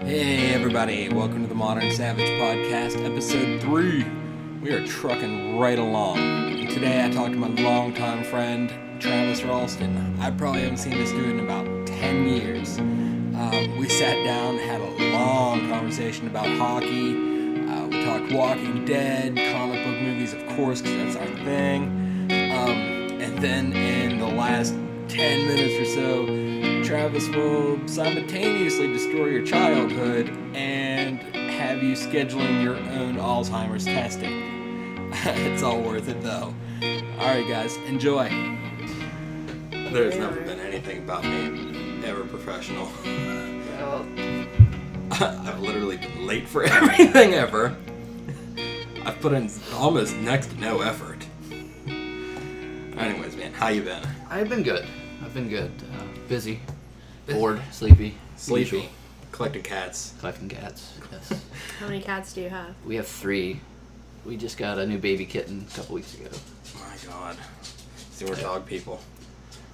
Hey everybody, welcome to the Modern Savage Podcast, episode 3. We are trucking right along. And today I talked to my longtime friend, Travis Ralston. I probably haven't seen this dude in about 10 years. We sat down, had a long conversation about hockey. We talked Walking Dead, comic book movies, of course, because that's our thing. And then in the last 10 minutes or so, Travis will simultaneously destroy your childhood and have you scheduling your own Alzheimer's testing. It's all worth it though. Alright guys, enjoy. There's never been anything about me ever professional. Well, I've literally been late for everything ever. I've put in almost next to no effort. Anyways, man, how you been? I've been good. Busy. Bored. Sleepy. Sleepy. Collecting cats. Collecting cats. Yes. How many cats do you have? We have 3. We just got a new baby kitten a couple weeks ago. My God. See, we're dog people.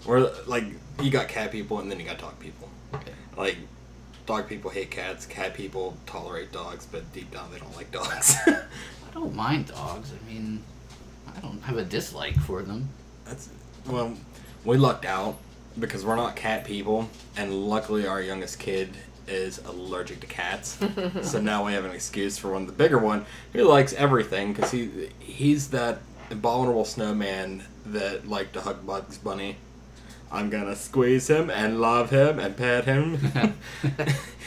We're like, you got cat people and then you got dog people. Okay. Like, dog people hate cats, cat people tolerate dogs, but deep down they don't like dogs. I don't mind dogs. I mean, I don't have a dislike for them. Well, we lucked out because we're not cat people, and luckily our youngest kid is allergic to cats. So now we have an excuse for the bigger one who likes everything because he's that abominable snowman that liked to hug Bugs Bunny. I'm gonna squeeze him and love him and pet him.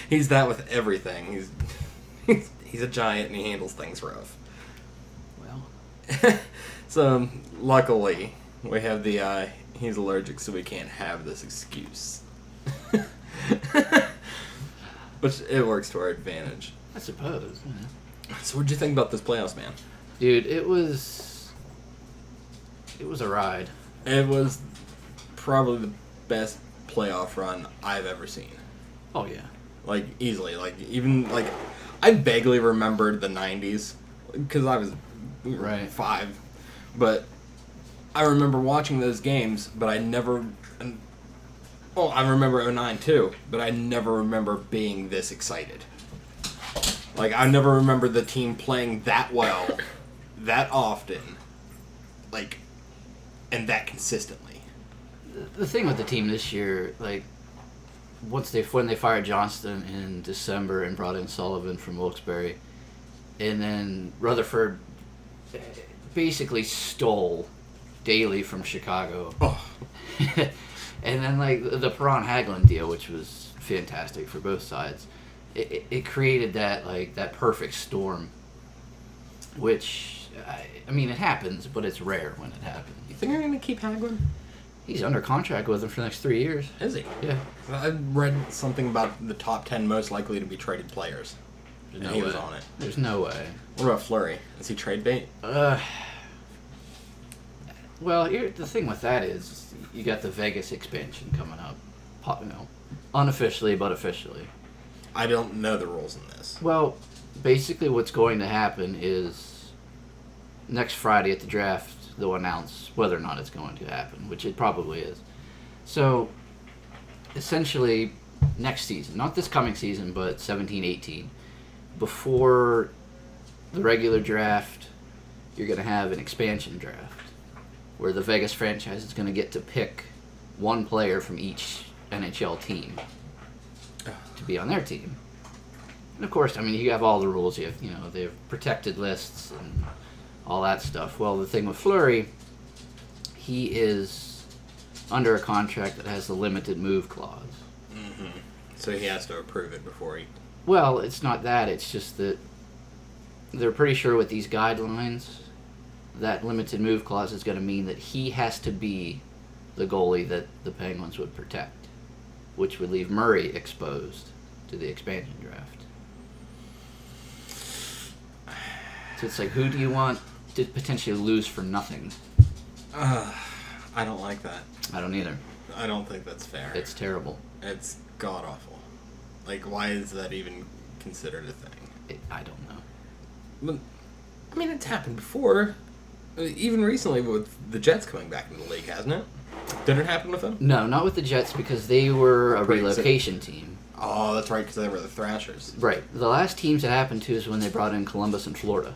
He's that with everything. He's a giant and he handles things rough. Well. So luckily we have the he's allergic, so we can't have this excuse. Which it works to our advantage. I suppose. Yeah. So what'd you think about this playoffs, man? Dude, it was a ride. It was probably the best playoff run I've ever seen. Oh yeah. Like, easily. Like, even, like, I vaguely remembered the 90s, because we were Right. 5. But I remember watching those games, but I never... Well, I remember 09 too, but I never remember being this excited. Like, I never remember the team playing that well, that often, like, and that consistently. The thing with the team this year, like, when they fired Johnston in December and brought in Sullivan from Wilkes-Barre, and then Rutherford basically stole Daly from Chicago. Oh. And then, like, the Perron-Hagelin deal, which was fantastic for both sides, it created that perfect storm, which, I mean, it happens, but it's rare when it happens. You think they're going to keep Hagelin? He's under contract with them for the next 3 years. Is he? Yeah. I read something about the top 10 most likely to be traded players. There's And no he way. was on it. There's no way. What about Fleury? Is he trade bait? Well, the thing with that is you got the Vegas expansion coming up, unofficially but officially. I don't know the rules in this. Well, basically what's going to happen is next Friday at the draft they'll announce whether or not it's going to happen, which it probably is. So, essentially, next season, not this coming season, but 17-18, before the regular draft, you're going to have an expansion draft where the Vegas franchise is going to get to pick one player from each NHL team to be on their team. And of course, I mean, you have all the rules. You have, they have protected lists and all that stuff. Well, the thing with Fleury, he is under a contract that has the limited move clause. Mm-hmm. So he has to approve it before he... Well, it's not that. It's just that they're pretty sure with these guidelines that limited move clause is going to mean that he has to be the goalie that the Penguins would protect, which would leave Murray exposed to the expansion draft. So it's like, who do you want to potentially lose for nothing? I don't like that. I don't either. I don't think that's fair. It's terrible. It's god-awful. Like, why is that even considered a thing? I don't know. But, I mean, it's happened before. Even recently with the Jets coming back into the league, hasn't it? Did it happen with them? No, not with the Jets because they were a Pretty relocation team. Oh, that's right, because they were the Thrashers. Right. The last teams it happened to is when they brought in Columbus and Florida.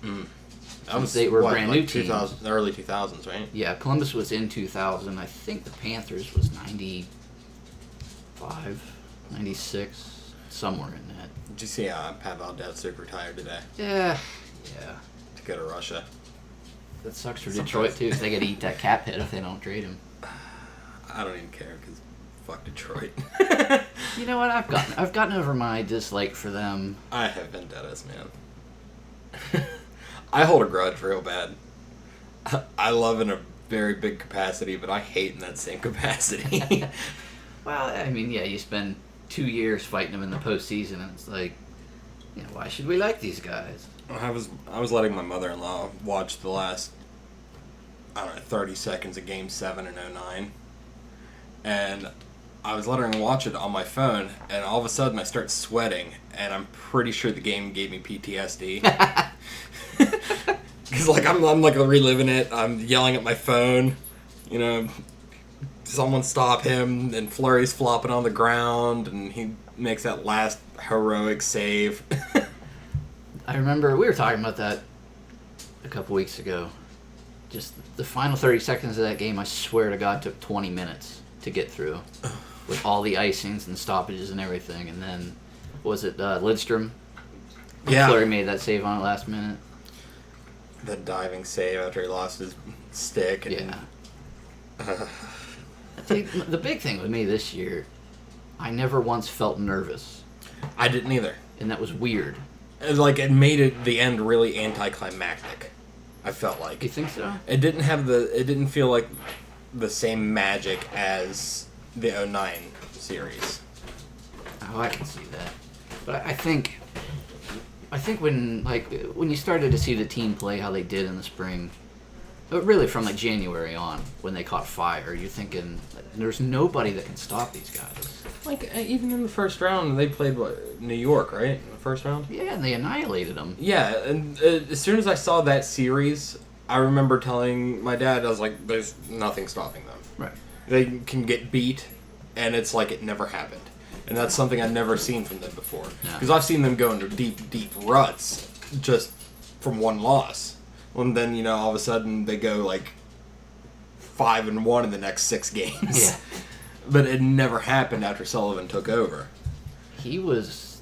That was, they were brand new teams. The early 2000s, right? Yeah, Columbus was in 2000. I think the Panthers was 95, 96, somewhere in that. Did you see Pat Valdez retired today Yeah. to go to Russia? That sucks for Detroit, too, because they got to eat that cap hit if they don't trade him. I don't even care, because fuck Detroit. You know what? I've gotten over my dislike for them. I have vendettas, man. I hold a grudge real bad. I love in a very big capacity, but I hate in that same capacity. Well, I mean, yeah, you spend 2 years fighting them in the postseason, and it's like, why should we like these guys? I was letting my mother-in-law watch the last, 30 seconds of Game 7 in 09. And I was letting her watch it on my phone, and all of a sudden I start sweating, and I'm pretty sure the game gave me PTSD. Because, I'm reliving it. I'm yelling at my phone, someone stop him, and Fleury's flopping on the ground, and he makes that last heroic save. I remember we were talking about that a couple weeks ago. Just the final 30 seconds of that game, I swear to God, took 20 minutes to get through. With all the icings and stoppages and everything. And then, was it Lidstrom? Yeah. Fleury made that save on it last minute. The diving save after he lost his stick. And, yeah. The big thing with me this year, I never once felt nervous. I didn't either. And that was weird. It made the end really anticlimactic. I felt like. You think so? It didn't feel like the same magic as the 09 series. Oh, I can see that. But I think when you started to see the team play how they did in the spring, but really from January on, when they caught fire, you're thinking there's nobody that can stop these guys. Even in the first round, they played New York, right? In the first round? Yeah, and they annihilated them. Yeah, and as soon as I saw that series, I remember telling my dad, I was like, there's nothing stopping them. Right. They can get beat, and it's like it never happened. And that's something I've nenever seen from them before. Because I've seen them go into deep, deep ruts just from one loss. And then, all of a sudden, they go 5-1 in the next 6 games. Yeah. But it never happened after Sullivan took over. He was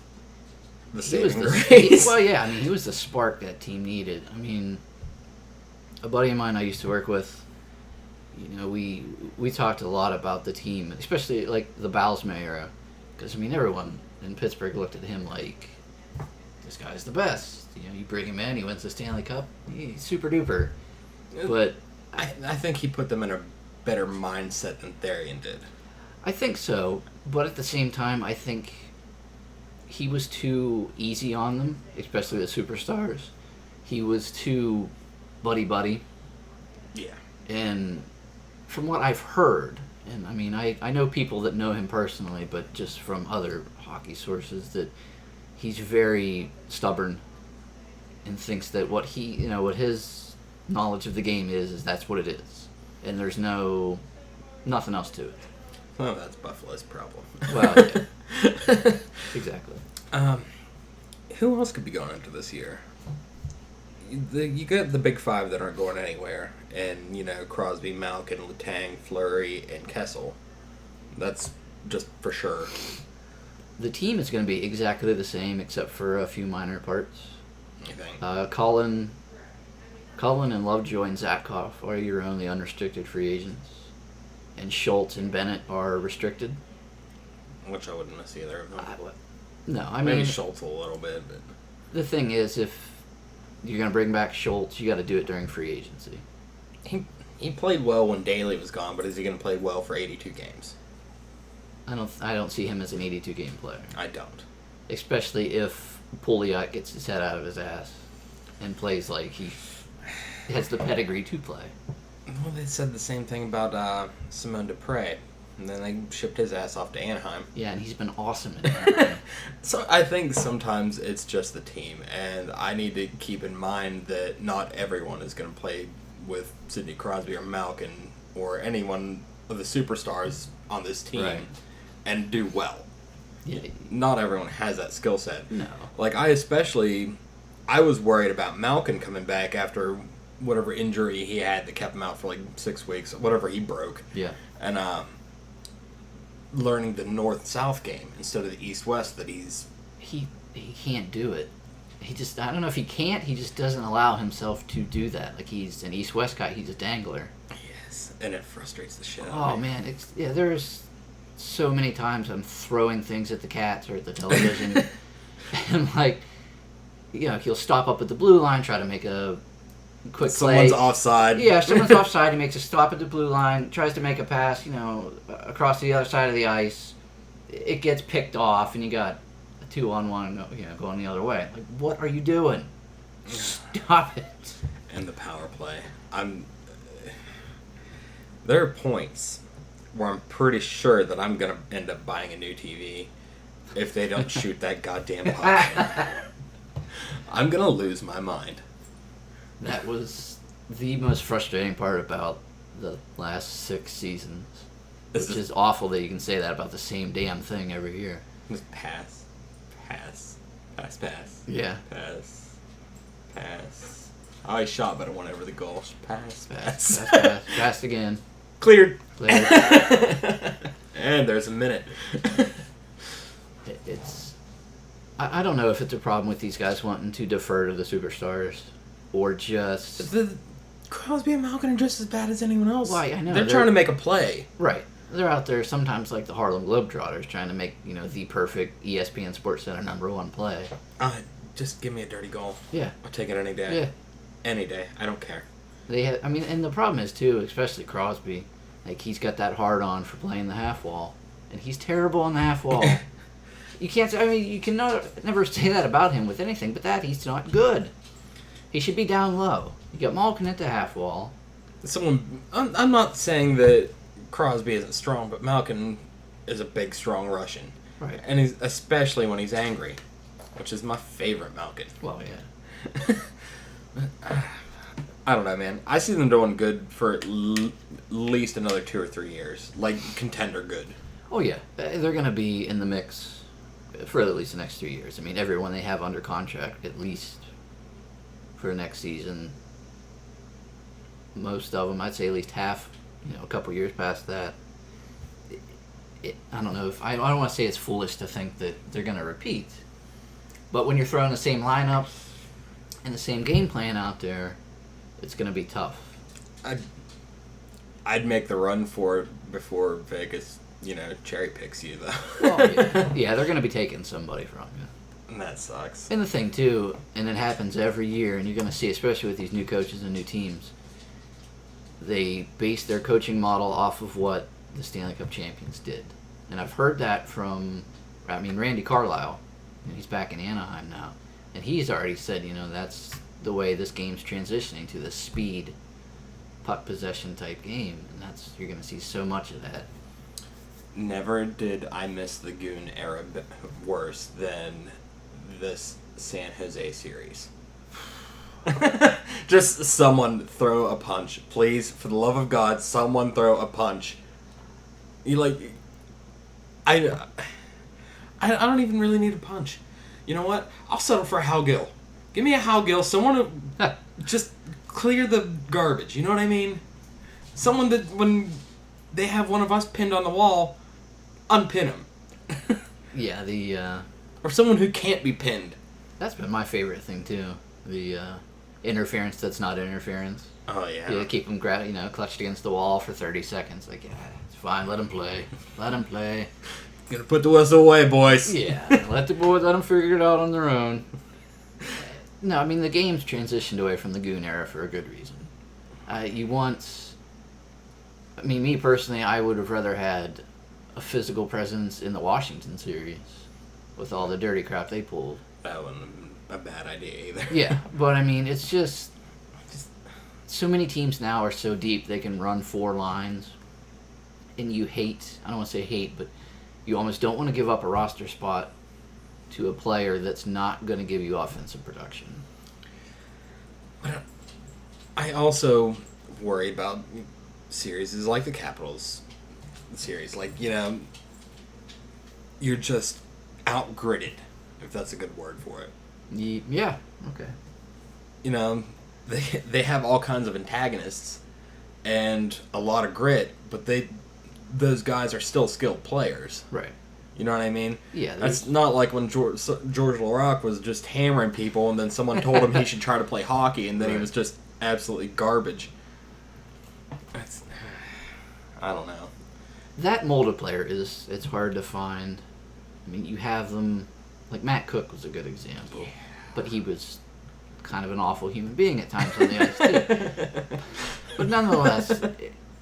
the saving grace. Well, yeah, he was the spark that team needed. A buddy of mine I used to work with, we talked a lot about the team, especially the Baalsma era, because everyone in Pittsburgh looked at him like, this guy's the best. You bring him in, he wins the Stanley Cup, he's super duper. But I think he put them in a better mindset than Therian did. I think so, but at the same time, I think he was too easy on them, especially the superstars. He was too buddy-buddy. Yeah. And from what I've heard, and I know people that know him personally, but just from other hockey sources, that he's very stubborn and thinks that what his knowledge of the game is that's what it is. And there's nothing else to it. Well, that's Buffalo's problem. Well, yeah. Exactly. Who else could be going into this year? You got the big five that aren't going anywhere, and Crosby, Malkin, Letang, Fleury, and Kessel. That's just for sure. The team is going to be exactly the same, except for a few minor parts. You think? Cullen and Lovejoy and Zatkoff are your only unrestricted free agents, and Schultz and Bennett are restricted. Which I wouldn't miss either of them. No, maybe Schultz a little bit, but the thing is, if you're going to bring back Schultz, you got to do it during free agency. He played well when Daly was gone, but is he going to play well for 82 games? I don't see him as an 82 game player. I don't. Especially if Pouliot gets his head out of his ass and plays like he has the pedigree to play. Well, they said the same thing about Simone Dupre, and then they shipped his ass off to Anaheim. Yeah, and he's been awesome in Anaheim. So I think sometimes it's just the team, and I need to keep in mind that not everyone is going to play with Sidney Crosby or Malkin or any one of the superstars on this team and do well. Yeah. Not everyone has that skill set. No. Like, I was worried about Malkin coming back after whatever injury he had that kept him out for like 6 weeks, whatever he broke. Yeah. And learning the north-south game instead of the east-west that he can't do it. I don't know if he can't, he just doesn't allow himself to do that. Like, he's an east-west guy, he's a dangler. Yes, and it frustrates the shit out of me. Oh, man, there's so many times I'm throwing things at the cats or at the television, and, like, you know, he'll stop up at the blue line, try to make a quick play. Someone's offside. Yeah, someone's offside, he makes a stop at the blue line, tries to make a pass, you know, across the other side of the ice. It gets picked off, and you got 2-on-1, you know, going the other way. Like, what are you doing? Stop it. And the power play. There are points where I'm pretty sure that I'm going to end up buying a new TV if they don't shoot that goddamn puck. I'm going to lose my mind. That was the most frustrating part about the last 6 seasons. Which is awful that you can say that about the same damn thing every year. Just pass. Pass. Yeah. Pass. Oh, he shot, but it went over the goal. Pass. Passed again. Cleared. Cleared. And there's a minute. I don't know if it's a problem with these guys wanting to defer to the superstars or just... Crosby and Malkin are just as bad as anyone else. Why, I know. They're trying to make a play. Right. They're out there sometimes like the Harlem Globetrotters trying to make, you know, the perfect ESPN SportsCenter #1 play. Just give me a dirty goal. Yeah. I'll take it any day. Yeah. Any day. I don't care. And the problem is, too, especially Crosby, like, he's got that hard-on for playing the half wall, and he's terrible on the half wall. You can't say, you can never say that about him with anything, but he's not good. He should be down low. You got Malkin at the half wall. I'm not saying that Crosby isn't strong, but Malkin is a big, strong Russian. Right. And he's especially when he's angry, which is my favorite Malkin. Well, yeah. I don't know, man. I see them doing good for at least another 2 or 3 years. Like, contender good. Oh, yeah. They're going to be in the mix for at least the next 3 years. I mean, everyone they have under contract, at least for next season. Most of them, I'd say at least half, a couple years past that. I don't know I don't want to say it's foolish to think that they're going to repeat. But when you're throwing the same lineup and the same game plan out there, it's going to be tough. I'd make the run for it before Vegas, cherry picks you, though. Well, yeah, they're going to be taking somebody from you. And that sucks. And the thing, too, and it happens every year, and you're going to see, especially with these new coaches and new teams, they base their coaching model off of what the Stanley Cup champions did. And I've heard that from, Randy Carlisle. He's back in Anaheim now. And he's already said, that's the way this game's transitioning to, the speed, puck possession type game. And you're going to see so much of that. Never did I miss the Goon era worse than this San Jose series. Just someone throw a punch. Please, for the love of God, someone throw a punch. I don't even really need a punch. You know what? I'll settle for a Hal Gill. Give me a Hal Gill. Someone who just clear the garbage. You know what I mean? Someone that when they have one of us pinned on the wall, unpin him. Yeah, or someone who can't be pinned. That's been my favorite thing too. The interference that's not interference. Oh yeah. Yeah, keep them clutched against the wall for 30 seconds. Like, yeah, it's fine. Let them play. Let them play. Gonna put the whistle away, boys. Yeah, let them figure it out on their own. No, the game's transitioned away from the Goon era for a good reason. Me personally, I would have rather had a physical presence in the Washington series with all the dirty crap they pulled. That wasn't a bad idea either. Yeah, but it's just so many teams now are so deep they can run 4 lines, and I don't want to say hate, but you almost don't want to give up a roster spot to a player that's not going to give you offensive production. I also worry about series like the Capitals series. You're just outgritted, if that's a good word for it. Yeah. Okay. You know, they have all kinds of antagonists and a lot of grit, but those guys are still skilled players. Right. You know what I mean? Yeah. That's not like when George LaRock was just hammering people, and then someone told him he should try to play hockey, and then he was just absolutely garbage. I don't know. That mold of player it's hard to find. I mean, you have them, like Matt Cook was a good example, but he was kind of an awful human being at times on the ice too. But nonetheless,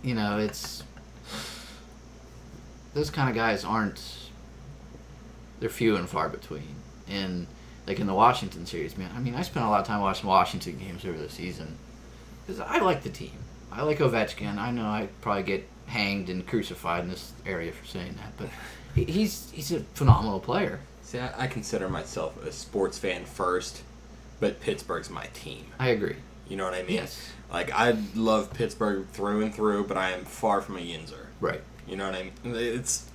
you know, it's those kind of guys they're few and far between. And like in the Washington series, man, I mean, I spent a lot of time watching Washington games over the season because I like the team. I like Ovechkin. I know I probably get hanged and crucified in this area for saying that, but he's a phenomenal player. See, I consider myself a sports fan first, but Pittsburgh's my team. I agree. You know what I mean? Yes. Like, I love Pittsburgh through and through, but I am far from a Yinzer. Right. You know what I mean? It's...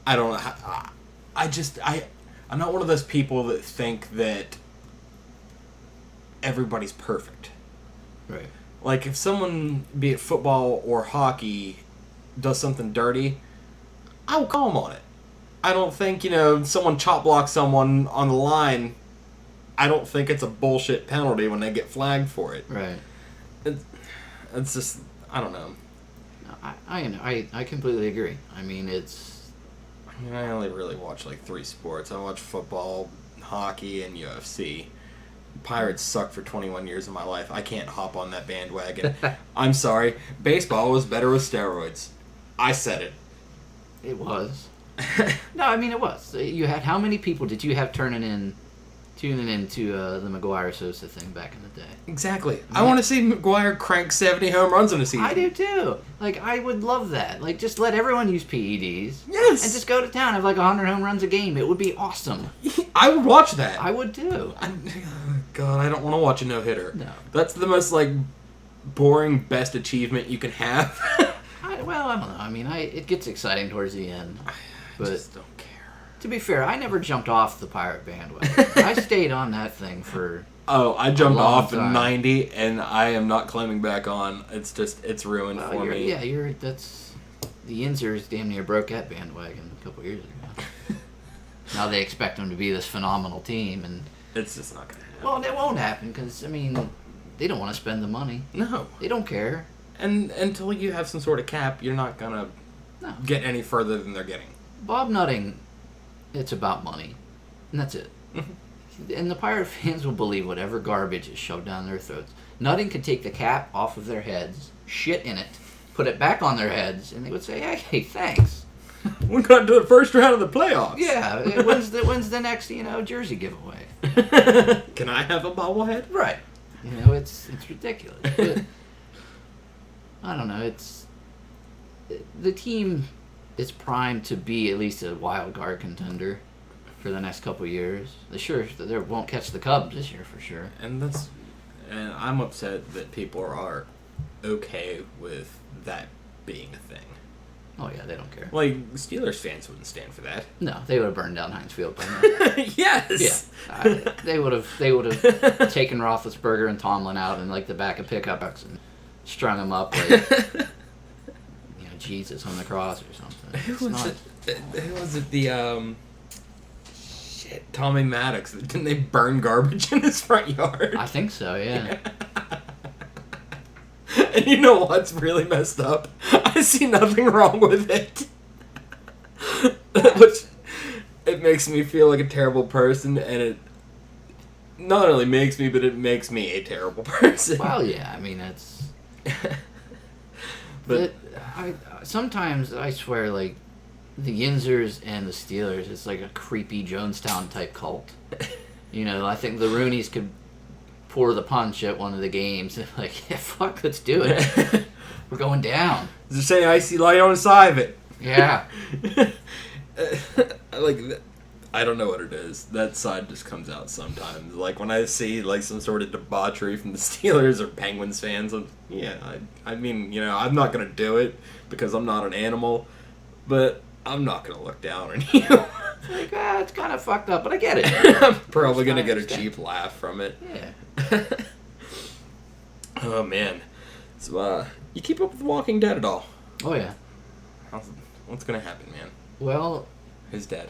I don't know. I'm not one of those people that think that everybody's perfect. Right. Like, if someone, be it football or hockey, does something dirty, I will call them on it. I don't think, someone chop blocks someone on the line, I don't think it's a bullshit penalty when they get flagged for it. Right. It's just, I don't know. I completely agree. I mean, I only really watch like 3 sports. I watch football, hockey, and UFC. Pirates sucked for 21 years of my life. I can't hop on that bandwagon. I'm sorry. Baseball was better with steroids. I said it. It was. No, I mean, it was. You had how many people did you have tuning into the McGuire Sosa thing back in the day? Exactly. Yeah. I want to see McGuire crank 70 home runs in a season. I do too. Like, I would love that. Like, just let everyone use PEDs. Yes. And just go to town, have like 100 home runs a game. It would be awesome. I would watch that. I would too. God, I don't want to watch a no-hitter. No. That's the most, boring best achievement you can have. I don't know. I mean, it gets exciting towards the end. But I just don't care. To be fair, I never jumped off the Pirate bandwagon. I stayed on that thing for I jumped off time. in 90, and I am not climbing back on. It's ruined for me. Yeah, that's... The Yinzers damn near broke that bandwagon a couple years ago. Now they expect them to be this phenomenal team, and... It's just not going to happen. Well, it won't happen, because, I mean, they don't want to spend the money. No. They don't care. And until you have some sort of cap, you're not going to get any further than they're getting. Bob Nutting, it's about money. And that's it. And the Pirate fans will believe whatever garbage is shoved down their throats. Nutting could take the cap off of their heads, shit in it, put it back on their heads, and they would say, hey, thanks. We got to the first round of the playoffs. Yeah, when's the next, jersey giveaway? Can I have a bobblehead? Right. It's ridiculous. But, I don't know, the team is primed to be at least a wild card contender for the next couple of years. They won't catch the Cubs this year for sure. And I'm upset that people are okay with that being a thing. Oh yeah, they don't care. Like, Steelers fans wouldn't stand for that. No, they would have burned down Heinz Field by now. Yes. Yeah, they would have taken Roethlisberger and Tomlin out in the back of pickups and strung them up like Jesus on the cross or something. Who was it? The Tommy Maddox. Didn't they burn garbage in his front yard? I think so. Yeah. And you know what's really messed up? I see nothing wrong with it. Which, it makes me feel like a terrible person, and it not only makes me, but it makes me a terrible person. Well, yeah, I mean, it's... But sometimes, I swear, the Yinzers and the Steelers, it's like a creepy Jonestown type cult. I think the Rooneys could pour the punch at one of the games and yeah, fuck, let's do it. We're going down. Does it say icy light on the side of it? Yeah. I don't know what it is. That side just comes out sometimes. When I see some sort of debauchery from the Steelers or Penguins fans, I mean, I'm not gonna do it because I'm not an animal, but I'm not gonna look down on you. Like, it's kind of fucked up, but I get it. I'm probably gonna get a cheap laugh from it. Yeah. Oh man, so you keep up with The Walking Dead at all? Oh yeah. What's gonna happen, man? Well, Who's dead?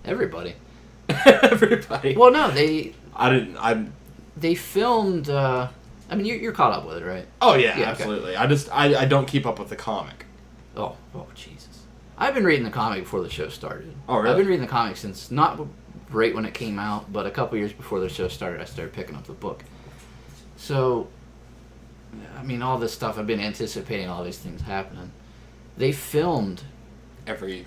everybody. Everybody. Well, no, they filmed. I mean, you're caught up with it, right? Oh yeah, Yeah, absolutely. Okay. I don't keep up with the comic. Oh Jesus! I've been reading the comic before the show started. Oh really? I've been reading the comic since not right when it came out, but a couple years before the show started, I started picking up the book. So, I mean, all this stuff I've been anticipating, all these things happening. They filmed Every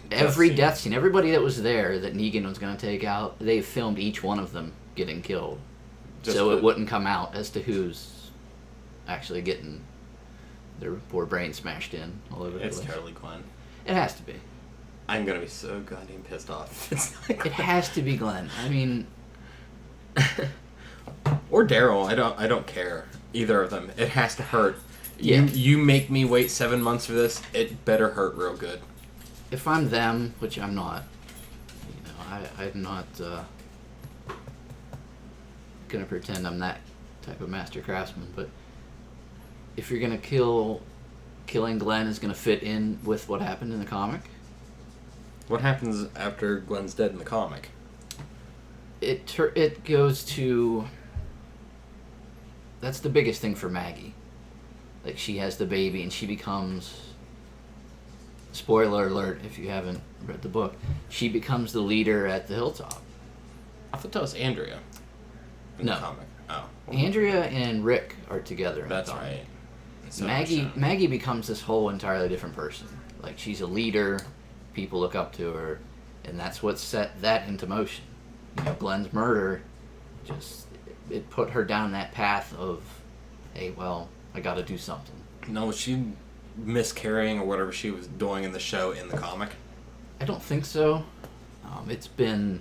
death scene. Everybody that was there that Negan was going to take out, they filmed each one of them getting killed, so it wouldn't come out as to who's actually getting their poor brain smashed in all over the place. It's totally Glenn. It has to be. I'm gonna be so goddamn pissed off. It has to be Glenn. I mean, or Daryl. I don't care. Either of them. It has to hurt. Yeah. You make me wait 7 months for this. It better hurt real good. if I'm them, which I'm not, you know, I'm not gonna pretend I'm that type of master craftsman, but if you're gonna killing Glenn is gonna fit in with what happened in the comic. What happens after Glenn's dead in the comic? It goes to... That's the biggest thing for Maggie. Like, she has the baby and she becomes... Spoiler alert if you haven't read the book. She becomes the leader at the Hilltop. I thought that was Andrea in No. the comic. Oh. Andrea and Rick are together in That's the comic. right. So Maggie becomes this whole entirely different person. Like, she's a leader, people look up to her, and that's what set that into motion. You know, Glenn's murder just it put her down that path of, hey, well, I got to do something. No, was she miscarrying or whatever she was doing in the show in the comic? I don't think so. It's been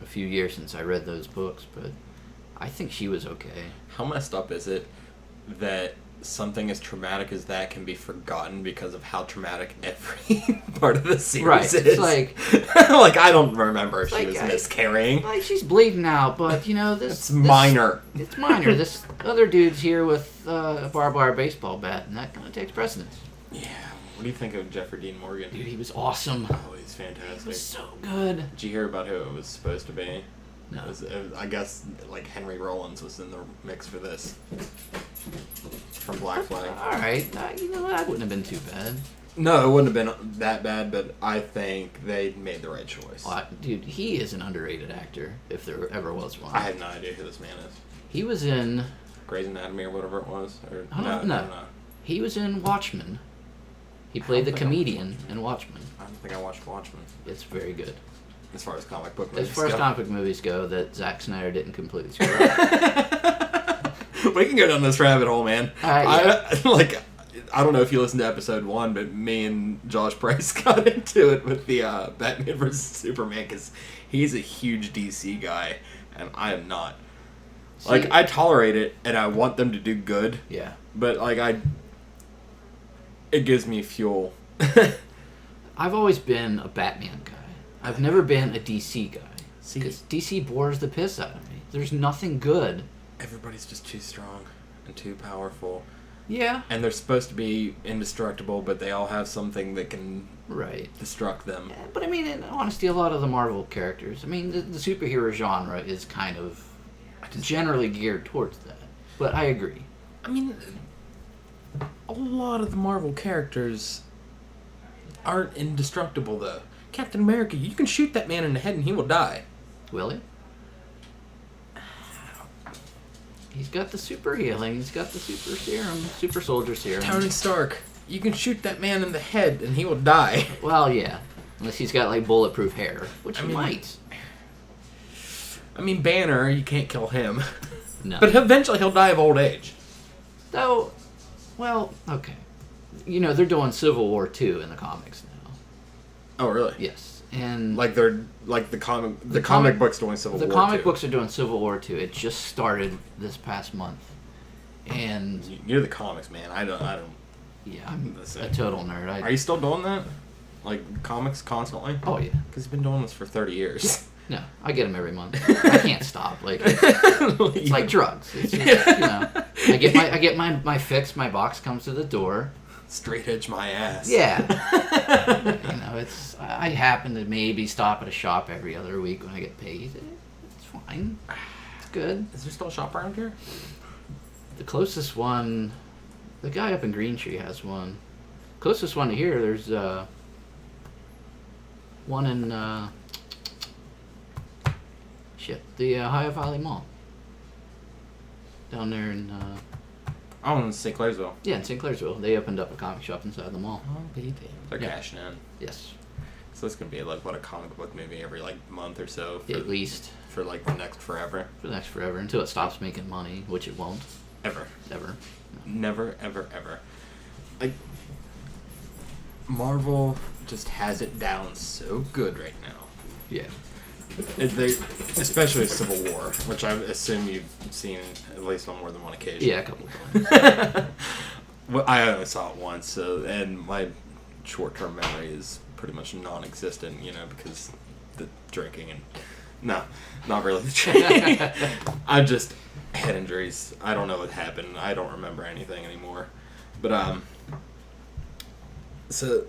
a few years since I read those books, but I think she was okay. How messed up is it that something as traumatic as that can be forgotten because of how traumatic every part of the series Right, is? it's like... like, I don't remember if she like, was miscarrying. Like, she's bleeding out, but, you know, It's minor. It's minor. This other dude's here with a barbed wire baseball bat, and that kind of takes precedence. Yeah. What do you think of Jeffrey Dean Morgan? Dude, he was awesome. Oh, he's fantastic. He was so good. Did you hear about who it was supposed to be? No. It was, I guess, like, Henry Rollins was in the mix for this. From Black Flag. Alright, you know, that wouldn't have been too bad. No, it wouldn't have been that bad, but I think they made the right choice. Well, dude, he is an underrated actor, if there ever was one. I have no idea who this man is. He was in... Grey's Anatomy or whatever it was? Or, No. He was in Watchmen. He played the comedian in Watchmen. I don't think I watched Watchmen. It's very good. As far as comic book movies As far as go. comic book movies go, that Zack Snyder didn't completely screw up. We can go down this rabbit hole, man. Yeah. I don't know if you listened to episode 1, but me and Josh Price got into it with the Batman vs. Superman because he's a huge DC guy, and I am not. See, Like, I tolerate it, and I want them to do good, yeah. but, like, it gives me fuel. I've always been a Batman guy. I've never been a DC guy. See? Because DC bores the piss out of me. There's nothing good. Everybody's just too strong and too powerful. Yeah. And they're supposed to be indestructible, but they all have something that can Right. destruct them. Yeah, but I mean, in honesty, a lot of the Marvel characters, I mean, the superhero genre is kind of generally geared towards that. But I agree. I mean, a lot of the Marvel characters aren't indestructible, though. Captain America, you can shoot that man in the head and he will die. Will he? He's got the super healing. He's got the super serum, super soldier serum. Tony Stark, you can shoot that man in the head and he will die. Well, yeah. Unless he's got, like, bulletproof hair. Which he might. I mean, Banner, you can't kill him. No. But eventually he'll die of old age. Though, well, okay. You know, they're doing Civil War II in the comics now. Oh, really? Yes. And Like they're like the comic books doing Civil War. The comic too. books are doing Civil War II. It just started this past month. And You're the comics, man. I don't. yeah, I'm Listen. a total nerd. Are you still doing that? Like, comics constantly? Oh, yeah. Because you've been doing this for 30 years. No, I get them every month. I can't stop. Like, it's like drugs. It's just, you know, I get my fix. My box comes to the door. Straight edge my ass. Yeah. You know, I happen to maybe stop at a shop every other week when I get paid. It's fine. It's good. Is there still a shop around here? The closest one, the guy up in Green Tree has one. Closest one to here, there's one in the Ohio Valley Mall. Down there in Oh, in St. Clairsville. yeah, in St. Clairsville. They opened up a comic shop inside the mall. Oh, baby. They're Yeah. cashing in. Yes, So this could be like, what, a comic book movie every, like, month or so? For, at least For, like, the next forever? for the next forever until it stops making money, which it won't Ever. ever. Never, ever, ever. Like, Marvel just has it down so good right now. Yeah. Especially Civil War, which I assume you've seen at least on more than one occasion. Yeah, a couple of times. Well, I only saw it once, so, and my short-term memory is pretty much non-existent, you know, because the drinking and... No, not really. I just head injuries. I don't know what happened. I don't remember anything anymore. But, so,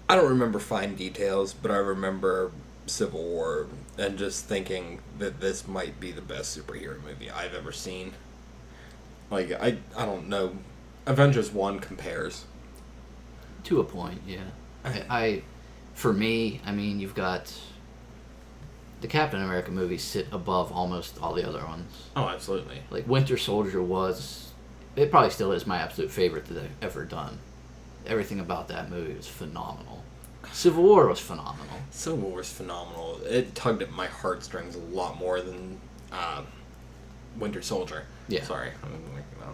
I don't remember fine details, but I remember Civil War and just thinking that this might be the best superhero movie I've ever seen. Like, I don't know. Avengers 1 compares. To a point, yeah. For me, I mean, you've got the Captain America movies sit above almost all the other ones. Oh, absolutely. Like Winter Soldier it probably still is my absolute favorite that they've ever done. Everything about that movie was phenomenal. Civil War was phenomenal. Civil War was phenomenal. It tugged at my heartstrings a lot more than Winter Soldier. Yeah. Sorry, I'm making that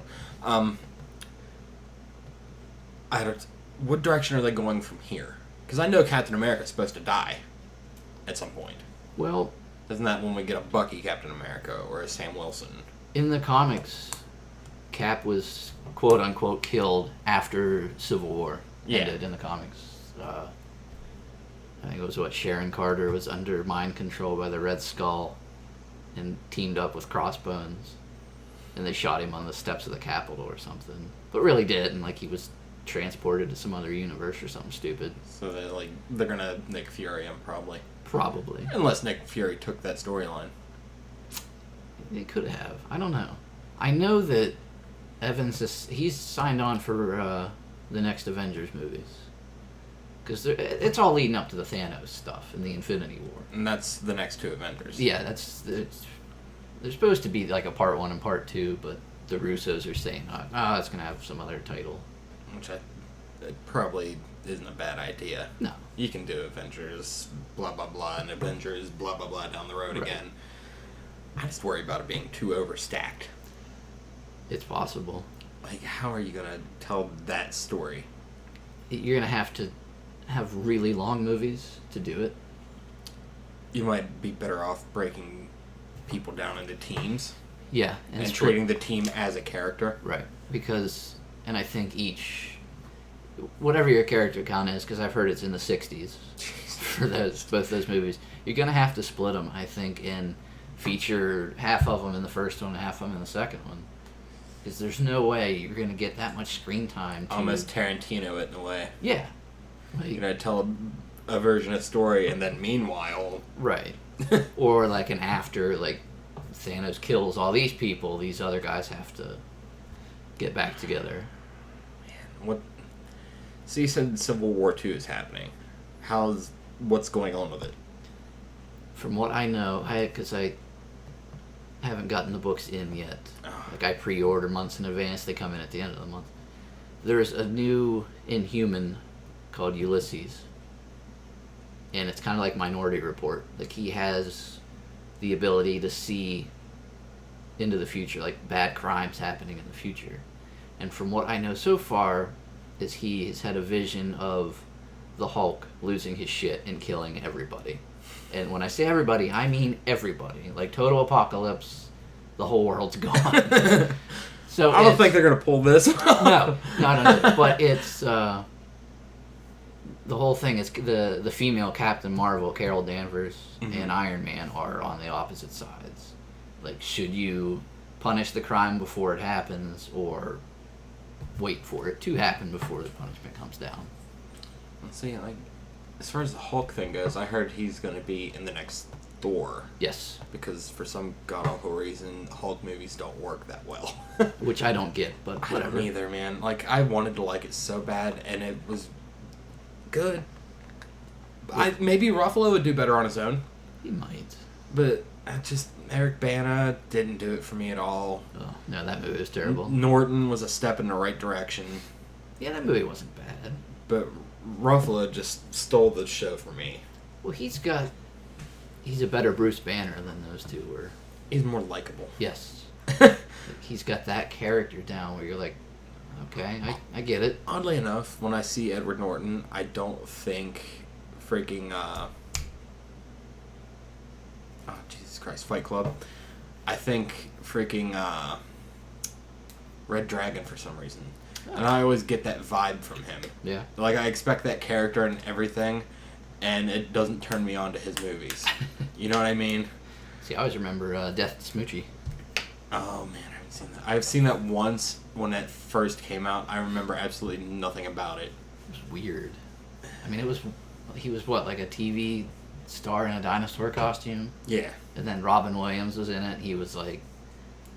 up. What direction are they going from here? Because I know Captain America's supposed to die at some point. Well, Isn't that when we get a Bucky Captain America or a Sam Wilson? in the comics, Cap was quote unquote killed after Civil War ended in the comics. I think it was Sharon Carter was under mind control by the Red Skull and teamed up with Crossbones, and they shot him on the steps of the Capitol or something. But really didn't. Like, he was transported to some other universe or something stupid. So they're gonna Nick Fury him probably. Probably. Unless Nick Fury took that storyline. They could have. I don't know. I know that he's signed on for the next Avengers movies. Because it's all leading up to the Thanos stuff and the Infinity War. And that's the next two Avengers. Yeah, there's supposed to be like a part 1 and part 2, but the Russos are saying, it's going to have some other title. Which it probably isn't a bad idea. No. You can do Avengers blah blah blah and Avengers blah blah blah down the road again. I just worry about it being too overstacked. It's possible. Like, how are you going to tell that story? You're going to have really long movies to do it. You might be better off breaking people down into teams. Yeah. And treating the team as a character. Right. And I think whatever your character count is, because I've heard it's in the 60s for both those movies, you're going to have to split them, I think, and feature half of them in the first one and half of them in the second one. Because there's no way you're going to get that much screen time. Almost Tarantino it in a way. Yeah. You're going to tell a version of story and then meanwhile... Right. Or like an after, like, Thanos kills all these people, these other guys have to get back together. Man, So you said Civil War 2 is happening. What's going on with it? From what I know, because I haven't gotten the books in yet. Like, I pre-order months in advance. They come in at the end of the month. There's a new Inhuman called Ulysses. And it's kind of like Minority Report. Like, he has the ability to see into the future, like bad crimes happening in the future. And from what I know so far, is he has had a vision of the Hulk losing his shit and killing everybody. And when I say everybody, I mean everybody. Like, total apocalypse, the whole world's gone. So I don't think they're going to pull this. No. But it's... the the whole thing is the female Captain Marvel, Carol Danvers, Mm-hmm. and Iron Man are on the opposite sides. Like, should you punish the crime before it happens, or wait for it to happen before the punishment comes down? Let's see, like, as far as the Hulk thing goes, I heard he's going to be in the next Thor. Yes. Because for some god-awful reason, Hulk movies don't work that well. Which I don't get, but I whatever. don't either, man. Like, I wanted to like it so bad, and it was good. Maybe Ruffalo would do better on his own. He might. But Eric Bana didn't do it for me at all. Oh, no, that movie was terrible. Norton was a step in the right direction. Yeah, that movie wasn't bad. But Ruffalo just stole the show for me. Well, he's a better Bruce Banner than those two were. He's more likable. Yes. Like, he's got that character down where you're like, okay, I get it. Oddly enough, when I see Edward Norton, I don't think freaking oh Jesus Christ, Fight Club. I think freaking Red Dragon for some reason. And I always get that vibe from him. Yeah. Like, I expect that character and everything, and it doesn't turn me on to his movies. You know what I mean? See, I always remember Death to Smoochie. Oh man, I haven't seen that. I've seen that once when it first came out. I remember absolutely nothing about it. It was weird. I mean, he was what, like a TV star in a dinosaur costume? Yeah. And then Robin Williams was in it. He was like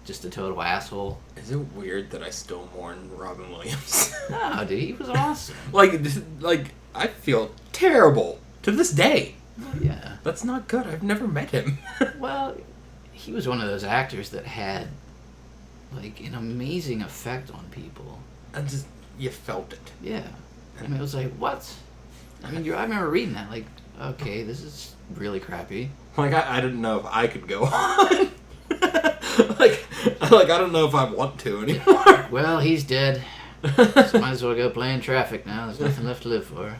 just a total asshole. Is it weird that I still mourn Robin Williams? No, dude, he was awesome. like I feel terrible to this day. Yeah. That's not good. I've never met him. Well, he was one of those actors that had like an amazing effect on people. You felt it. Yeah. I mean, it was like, what? I mean, I remember reading that, like, okay, this is really crappy. Like, I didn't know if I could go on. like, I don't know if I want to anymore. Well, he's dead. So might as well go play in traffic now. There's nothing left to live for.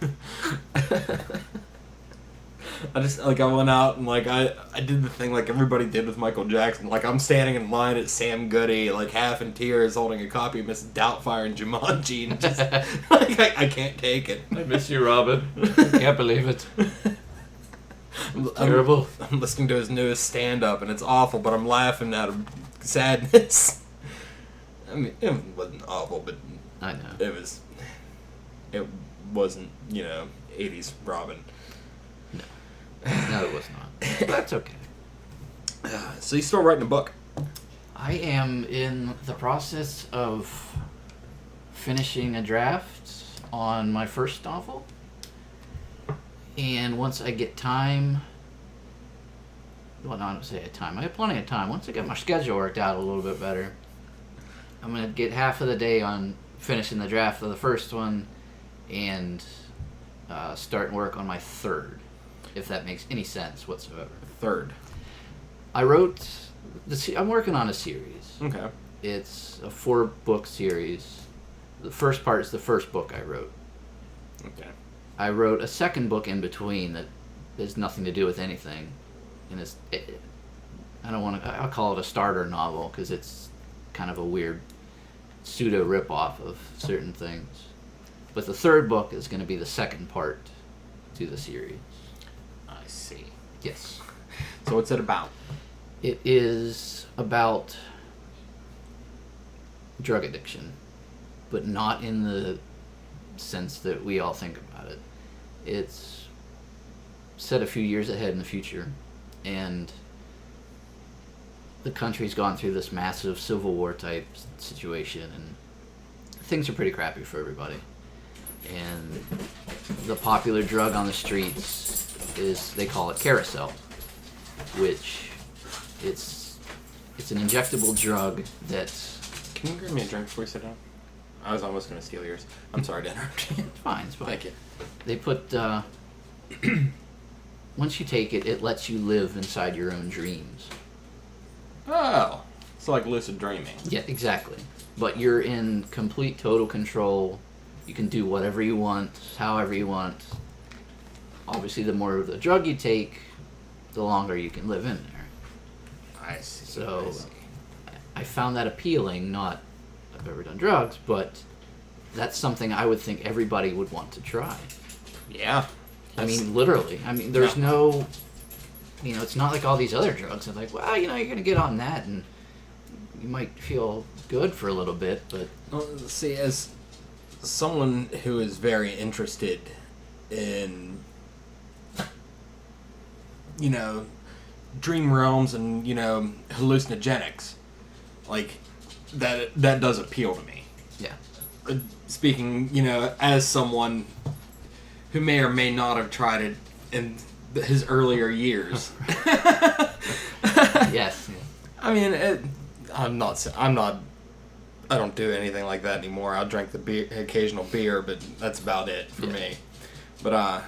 I went out and, like, I did the thing like everybody did with Michael Jackson. Like, I'm standing in line at Sam Goody, like, half in tears, holding a copy of Miss Doubtfire and Jumanji, and just, like, I can't take it. I miss you, Robin. I can't believe it. It's terrible. I'm listening to his newest stand-up, and it's awful, but I'm laughing out of sadness. I mean, it wasn't awful, but I know. It wasn't, 80s Robin. No, it was not. But that's okay. So you're still writing a book? I am in the process of finishing a draft on my first novel. And once I get time... Well, no, I don't say time. I have plenty of time. Once I get my schedule worked out a little bit better, I'm going to get half of the day on finishing the draft of the first one and starting work on my third, if that makes any sense whatsoever. Third. I'm working on a series. Okay. It's a 4-book series. The first part is the first book I wrote. Okay. I wrote a second book in between that has nothing to do with anything, and I'll call it a starter novel because it's kind of a weird pseudo rip-off of certain things. But the third book is going to be the second part to the series. I see. Yes. So what's it about? It is about drug addiction, but not in the sense that we all think about it. It's set a few years ahead in the future, and the country's gone through this massive Civil War type situation, and things are pretty crappy for everybody. And the popular drug on the streets is, they call it Carousel, which it's an injectable drug that... Can you grab me a drink before you sit down? I was almost going to steal yours. I'm sorry to interrupt you. It's fine. Thank you. They put... once you take it, it lets you live inside your own dreams. Oh. It's like lucid dreaming. Yeah, exactly. But you're in complete, total control. You can do whatever you want, however you want. Obviously, the more of the drug you take, the longer you can live in there. I see. So, I found that appealing. Not I've ever done drugs, but that's something I would think everybody would want to try. Yeah. I mean, literally. I mean, there's no, it's not like all these other drugs. It's like, well, you're going to get on that and you might feel good for a little bit, but... Well, see, as someone who is very interested in, dream realms and, hallucinogenics, like, that does appeal to me. Yeah. Speaking, as someone who may or may not have tried it in his earlier years. Yes. I mean, I don't do anything like that anymore. I'll drink the occasional beer, but that's about it for me. But,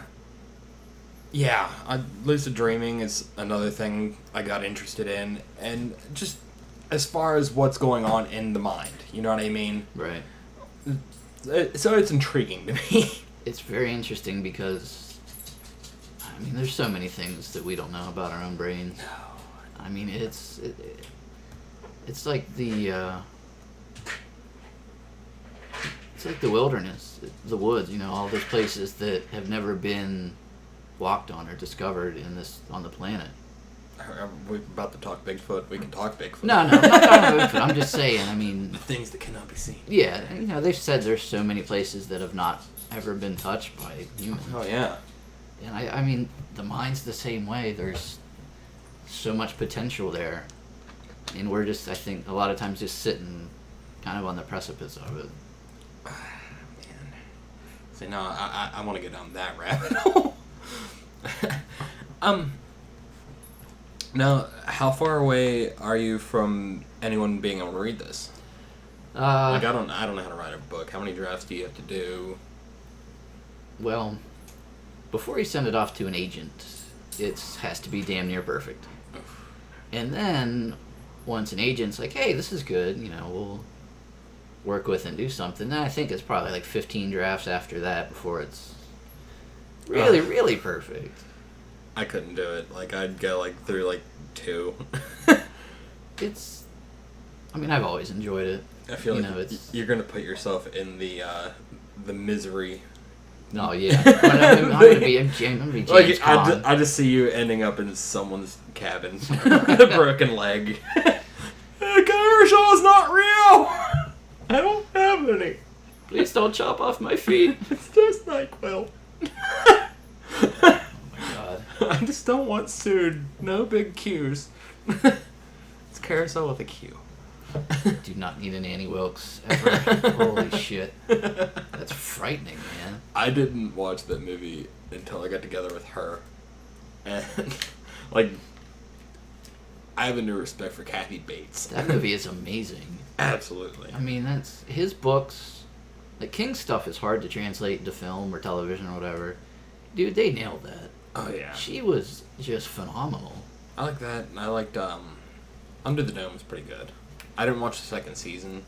lucid dreaming is another thing I got interested in. And just as far as what's going on in the mind, you know what I mean? Right. So it's intriguing to me. It's very interesting because, there's so many things that we don't know about our own brains. No. It's like the... It's like the wilderness, the woods, all those places that have never been walked on or discovered on the planet. We're about to talk Bigfoot. We can talk Bigfoot. No, I'm not talking about Bigfoot. I'm just saying, the things that cannot be seen. Yeah, they've said there's so many places that have not ever been touched by humans. Oh, yeah. And the mind's the same way. There's so much potential there. And we're just, I think, a lot of times just sitting kind of on the precipice of it. Man. See, no, I want to get down that rabbit hole. Now, how far away are you from anyone being able to read this? I don't know how to write a book. How many drafts do you have to do? Well, before you send it off to an agent, it has to be damn near perfect. And then, once an agent's like, hey, this is good, we'll work with and do something, then I think it's probably like 15 drafts after that before it's really, really perfect. I couldn't do it. Like, I'd go, through, 2. I've always enjoyed it. I feel like you're going to put yourself in the misery. No, yeah. I'm going to be James Caan. I just see you ending up in someone's cabin with a broken leg. Commercial is not real! I don't have any. Please don't chop off my feet. It's just NyQuil. I just don't want sued. No big Q's. It's carousel with a Q. Do not need an Annie Wilkes ever. Holy shit. That's frightening, man. I didn't watch that movie until I got together with her. And, I have a new respect for Kathy Bates. That movie is amazing. Absolutely. That's his books. The King stuff is hard to translate into film or television or whatever. Dude, they nailed that. Oh, yeah. She was just phenomenal. I like that. I liked, Under the Dome was pretty good. I didn't watch the second season,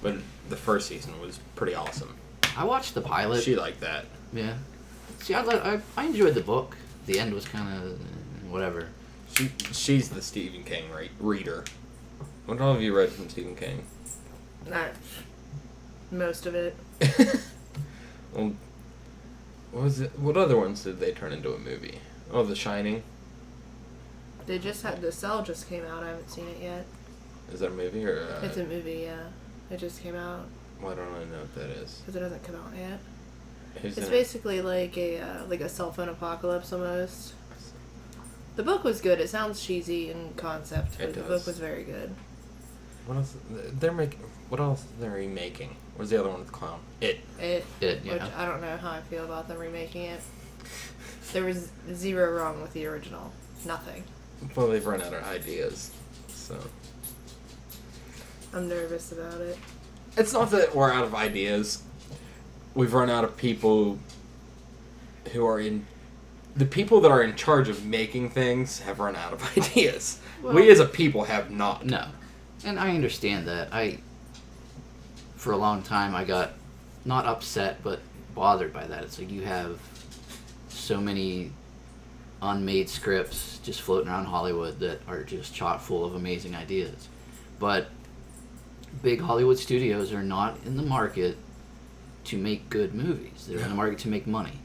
but the first season was pretty awesome. I watched the pilot. She liked that. Yeah. See, I enjoyed the book. The end was kind of whatever. She's the Stephen King reader. What all have you read from Stephen King? Not most of it. Well, what was it? What other ones did they turn into a movie? Oh, The Shining. They just had The Cell just came out. I haven't seen it yet. Is that a movie or? It's a movie, yeah. It just came out. Why don't I know what that is? Because it hasn't come out yet. Who's It's in basically like a cell phone apocalypse almost. The book was good. It sounds cheesy in concept, but the book was very good. What else? What else are they remaking? What's the other one with the clown? It. Yeah. Which I don't know how I feel about them remaking it. There was zero wrong with the original. Nothing. Well, they've run out of ideas, so. I'm nervous about it. It's not that we're out of ideas. We've run out of people who are in... The people that are in charge of making things have run out of ideas. Well, we as a people have not. No. And I understand that. For a long time, I got not upset, but bothered by that. It's like you have so many unmade scripts just floating around Hollywood that are just chock full of amazing ideas. But big Hollywood studios are not in the market to make good movies. They're in the market to make money.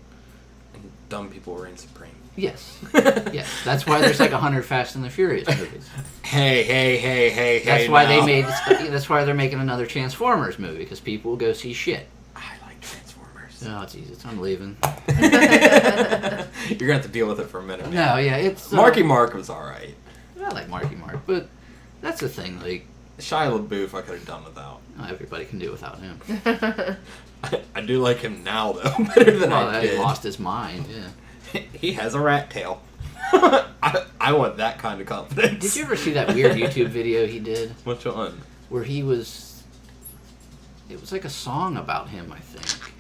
And dumb people reign supreme. Yes. Yes. That's why there's like 100 Fast and the Furious movies. Hey. That's why now. That's why they're making another Transformers movie, because people will go see shit. I like Transformers. Oh, Jesus, I'm leaving. You're gonna have to deal with it for a minute. No, yeah, it's Marky Mark was all right. I like Marky Mark, but that's the thing. Like Shia LaBeouf, I could have done without. not everybody can do without him. I do like him now though, better than I He did. lost his mind. Yeah. He has a rat tail. I want that kind of confidence. Did you ever see that weird YouTube video he did Which one? where he was? It was like a song about him, I think.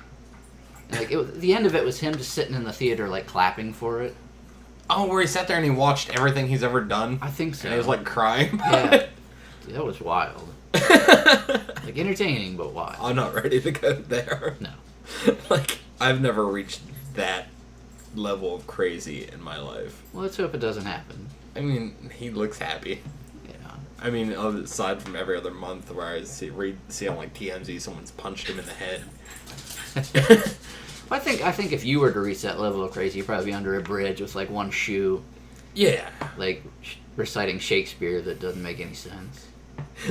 Like the end of it was him just sitting in the theater, like clapping for it. Oh, where he sat there and he watched everything he's ever done. I think so. And he was like crying. Yeah, that was wild. Like entertaining, but wild. I'm not ready to go there. No. Like I've never reached that level of crazy in my life. Well, let's hope it doesn't happen. I mean, he looks happy. Yeah. I mean, aside from every other month where I see on like TMZ someone's punched him in the head. I think if you were to reach that level of crazy, you'd probably be under a bridge with like one shoe, Yeah. like reciting Shakespeare that doesn't make any sense.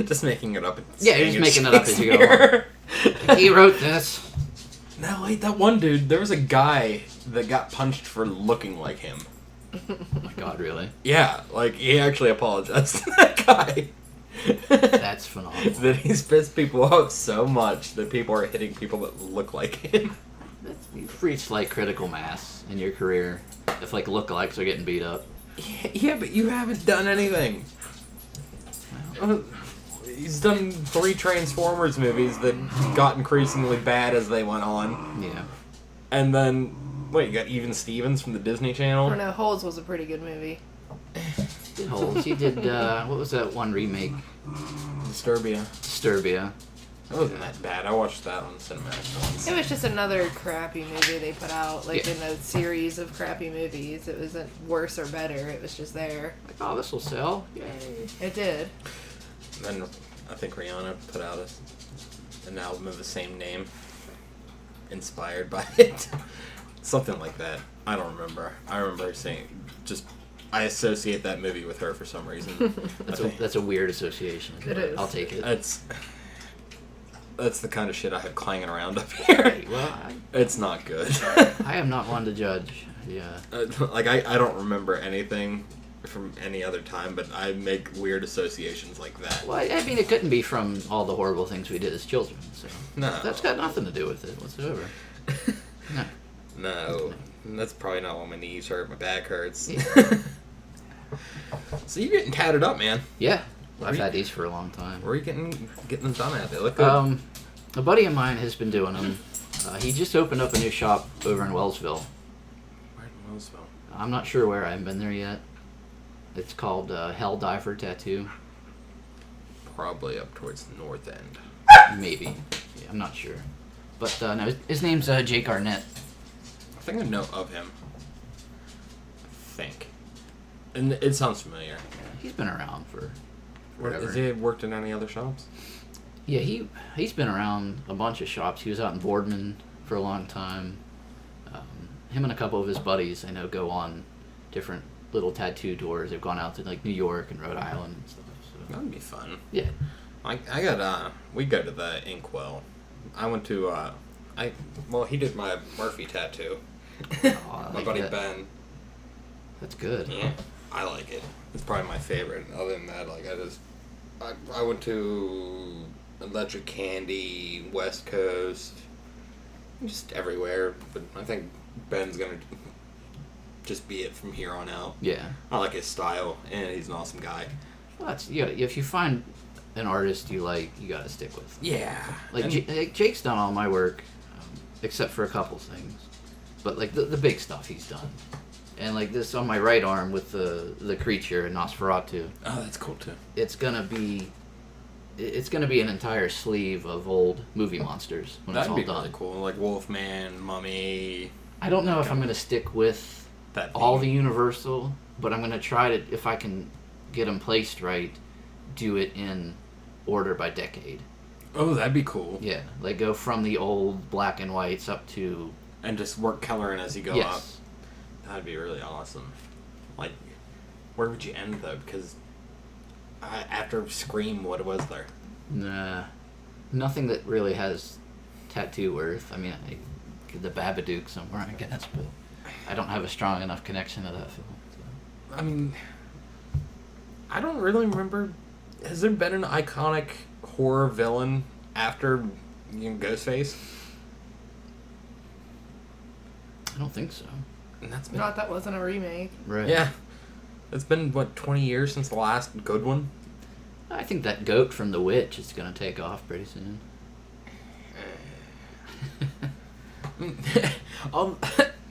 Just making it up. And Yeah, you're just making it up as you go Shakespeare. Like, he wrote this. No, wait, that one dude, there was a guy that got punched for looking like him. Oh my God, really? Yeah, like, he actually apologized to that guy. That's phenomenal. That he's pissed people off so much that people are hitting people that look like him. You've reached like critical mass in your career if like lookalikes are getting beat up. Yeah, but you haven't done anything. He's done 3 Transformers movies that got increasingly bad as they went on. Yeah. And then, wait, you got Even Stevens from the Disney I Channel? don't know. Holes was a pretty good movie. Did Holes. He did, what was that one remake? Disturbia. Disturbia. That wasn't that bad. I watched that on Cinemax once. It was just another crappy movie they put out, like Yeah. in a series of crappy movies. It wasn't worse or better. It was just there. Like, oh, this will sell. Yay. It did. Then I think Rihanna put out an album of the same name, inspired by it. Something like that. I don't remember. I remember saying, I associate that movie with her for some reason. That's a weird association. It is. I'll take it. That's the kind of shit I have clanging around up here. Well, It's not good. I am not one to judge. Yeah. Like, I don't remember anything from any other time, but I make weird associations like that. Well, I mean, it couldn't be from all the horrible things we did as children. So No. that's got nothing to do with it whatsoever. No. No. That's probably not why my knees hurt, my back hurts. Yeah. So you're getting tatted up, man. Yeah. I've had these for a long time. Where are you getting them done at? They look good. A buddy of mine has been doing them. He just opened up a new shop over in Wellsville. Where in Wellsville? I'm not sure where. I haven't been there yet. It's called Hell Diver Tattoo. Probably up towards the north end. Maybe. Yeah, I'm not sure. But no, his name's Jake Arnett. I think I know of him. I think. And it sounds familiar. He's been around for forever. Has he worked in any other shops? Yeah, he's been around a bunch of shops. He was out in Boardman for a long time. Him and a couple of his buddies, I know, go on different little tattoo tours. They've gone out to like New York and Rhode Island and stuff. So. That would be fun. Yeah. I got we go to the Inkwell. I went to he did my Murphy tattoo. Oh, I My like buddy that. Ben. That's good. Yeah, I like it. It's probably my favorite. Other than that, like I went to Electric Candy, West Coast, just everywhere. But I think Ben's gonna just be it from here on out. Yeah. I like his style, and he's an awesome guy. Well, if you find an artist you like, you gotta stick with. Yeah, Like, and- like Jake's done all my work, except for a couple things. But like the big stuff he's done, and like this on my right arm with the creature and Nosferatu. Oh, that's cool too. It's gonna be an entire sleeve of old movie monsters when That'd it's be all done. really cool, like Wolfman, Mummy. I don't know if I'm gonna stick with That all theme. the Universal, but I'm gonna try to, if I can get them placed right, do it in order by decade. Oh, that'd be cool. Yeah, like go from the old black and whites up to and just work coloring as you go up. Yes. That'd be really awesome. Like, where would you end though? Because after Scream, what was there? Nah, nothing that really has tattoo worth. I mean, the Babadook somewhere, I guess, but I don't have a strong enough connection to that film. So. I mean, I don't really remember. Has there been an iconic horror villain after Ghostface? I don't think so. And that's been, Not that wasn't a remake. Right. yeah. It's been, 20 years since the last good one? I think that goat from The Witch is going to take off pretty soon.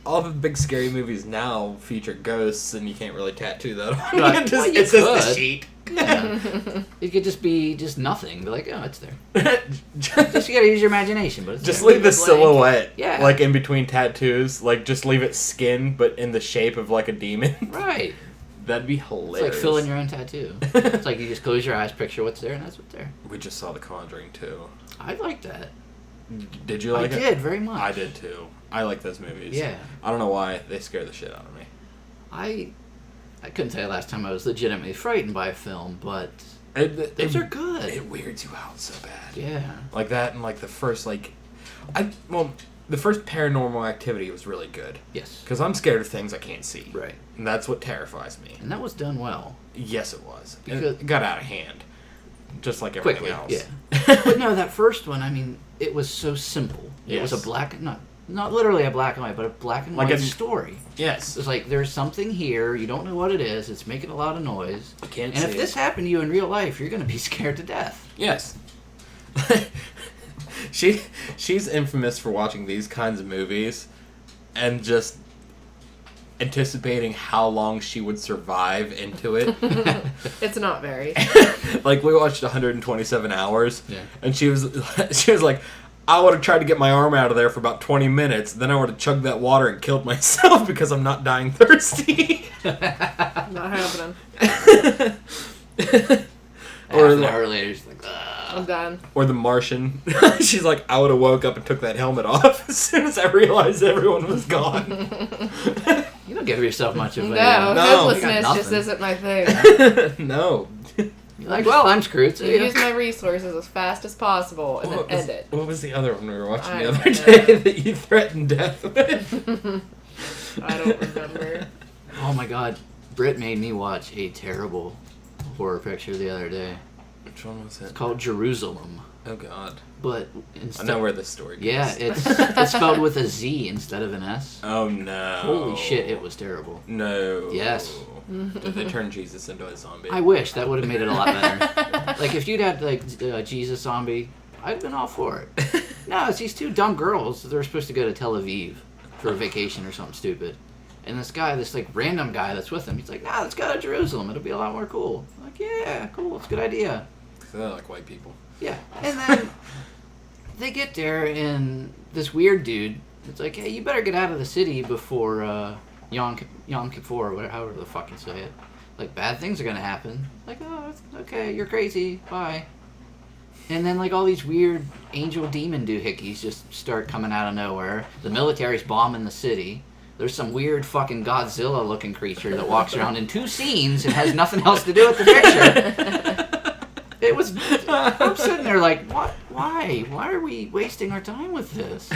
all the big scary movies now feature ghosts, and you can't really tattoo that on. Right. It's Well, just you the could. sheet. Yeah. It could just be just nothing. Be like, oh, it's there. Just you gotta use your imagination, but it's Just there. leave the silhouette, Yeah. like in between tattoos. Like just leave it skin, but in the shape of like a demon. Right. That'd be It's hilarious. like filling your own tattoo. It's like you just close your eyes, picture what's there, and that's what's there. We just saw The Conjuring 2. I like that. Did you like it? I did very much. I did too. I like those movies. Yeah. I don't know why they scare the shit out of me. I couldn't tell you last time I was legitimately frightened by a film, but those are good. It weirds you out so bad. Yeah. Like that, and like the first the first Paranormal Activity was really good. Yes. Because I'm scared of things I can't see. Right. And that's what terrifies me. And that was done well. Yes, it was. And Because- it got out of hand. Just like everything Quickly, else. yeah. But no, that first one, I mean, it was so simple. It was Yes. a black, not literally a black and white, but a black and Like white a- story. Yes. It's like, there's something here, you don't know what it is, it's making a lot of noise. I can't And see if this it. happened to you in real life, you're going to be scared to death. Yes. She's infamous for watching these kinds of movies and just anticipating how long she would survive into it. It's not very. Like we watched 127 hours, Yeah. and she was like, I would have tried to get my arm out of there for about 20 minutes, then I would have chugged that water and killed myself because I'm not dying thirsty. Not happening. Or Half an the- hour later, she's like, I'm done. Or The Martian. She's like, I would have woke up and took that helmet off as soon as I realized everyone was gone. you don't give yourself much of a... No, No. hopelessness Got just nothing. isn't my thing. No. You're like, well, I'm screwed. So You use my resources as fast as possible and then end it. What was the other one we were watching I the don't other know. day that you threatened death with? I don't remember. Oh my god. Britt made me watch a terrible horror picture the other day. Which one was it? It's called Jerusalem. Oh god. But I instead... know where this story goes. Yeah, it's spelled with a Z instead of an S. Oh no. Holy shit, it was terrible. No. Yes. Did they turn Jesus into a zombie? I wish that would have made it a lot better. Like if you'd had like Jesus zombie, I'd have been all for it. No, it's these two dumb girls. They're supposed to go to Tel Aviv for a vacation or something stupid. And this guy, this like random guy that's with them, he's like, nah, let's go to Jerusalem. It'll be a lot more cool. I'm like, yeah, cool. It's a good idea. They're like white people. Yeah. And then they get there and this weird dude, it's like, hey, you better get out of the city before Yom Kippur, or whatever, however the fuck you say it. Like, bad things are gonna happen. Like, oh, okay, you're crazy, bye. And then, like, all these weird angel demon doohickeys just start coming out of nowhere. The military's bombing the city. There's some weird fucking Godzilla-looking creature that walks around in two scenes and has nothing else to do with the picture. It was... I'm sitting there like, what? Why? Why are we wasting our time with this?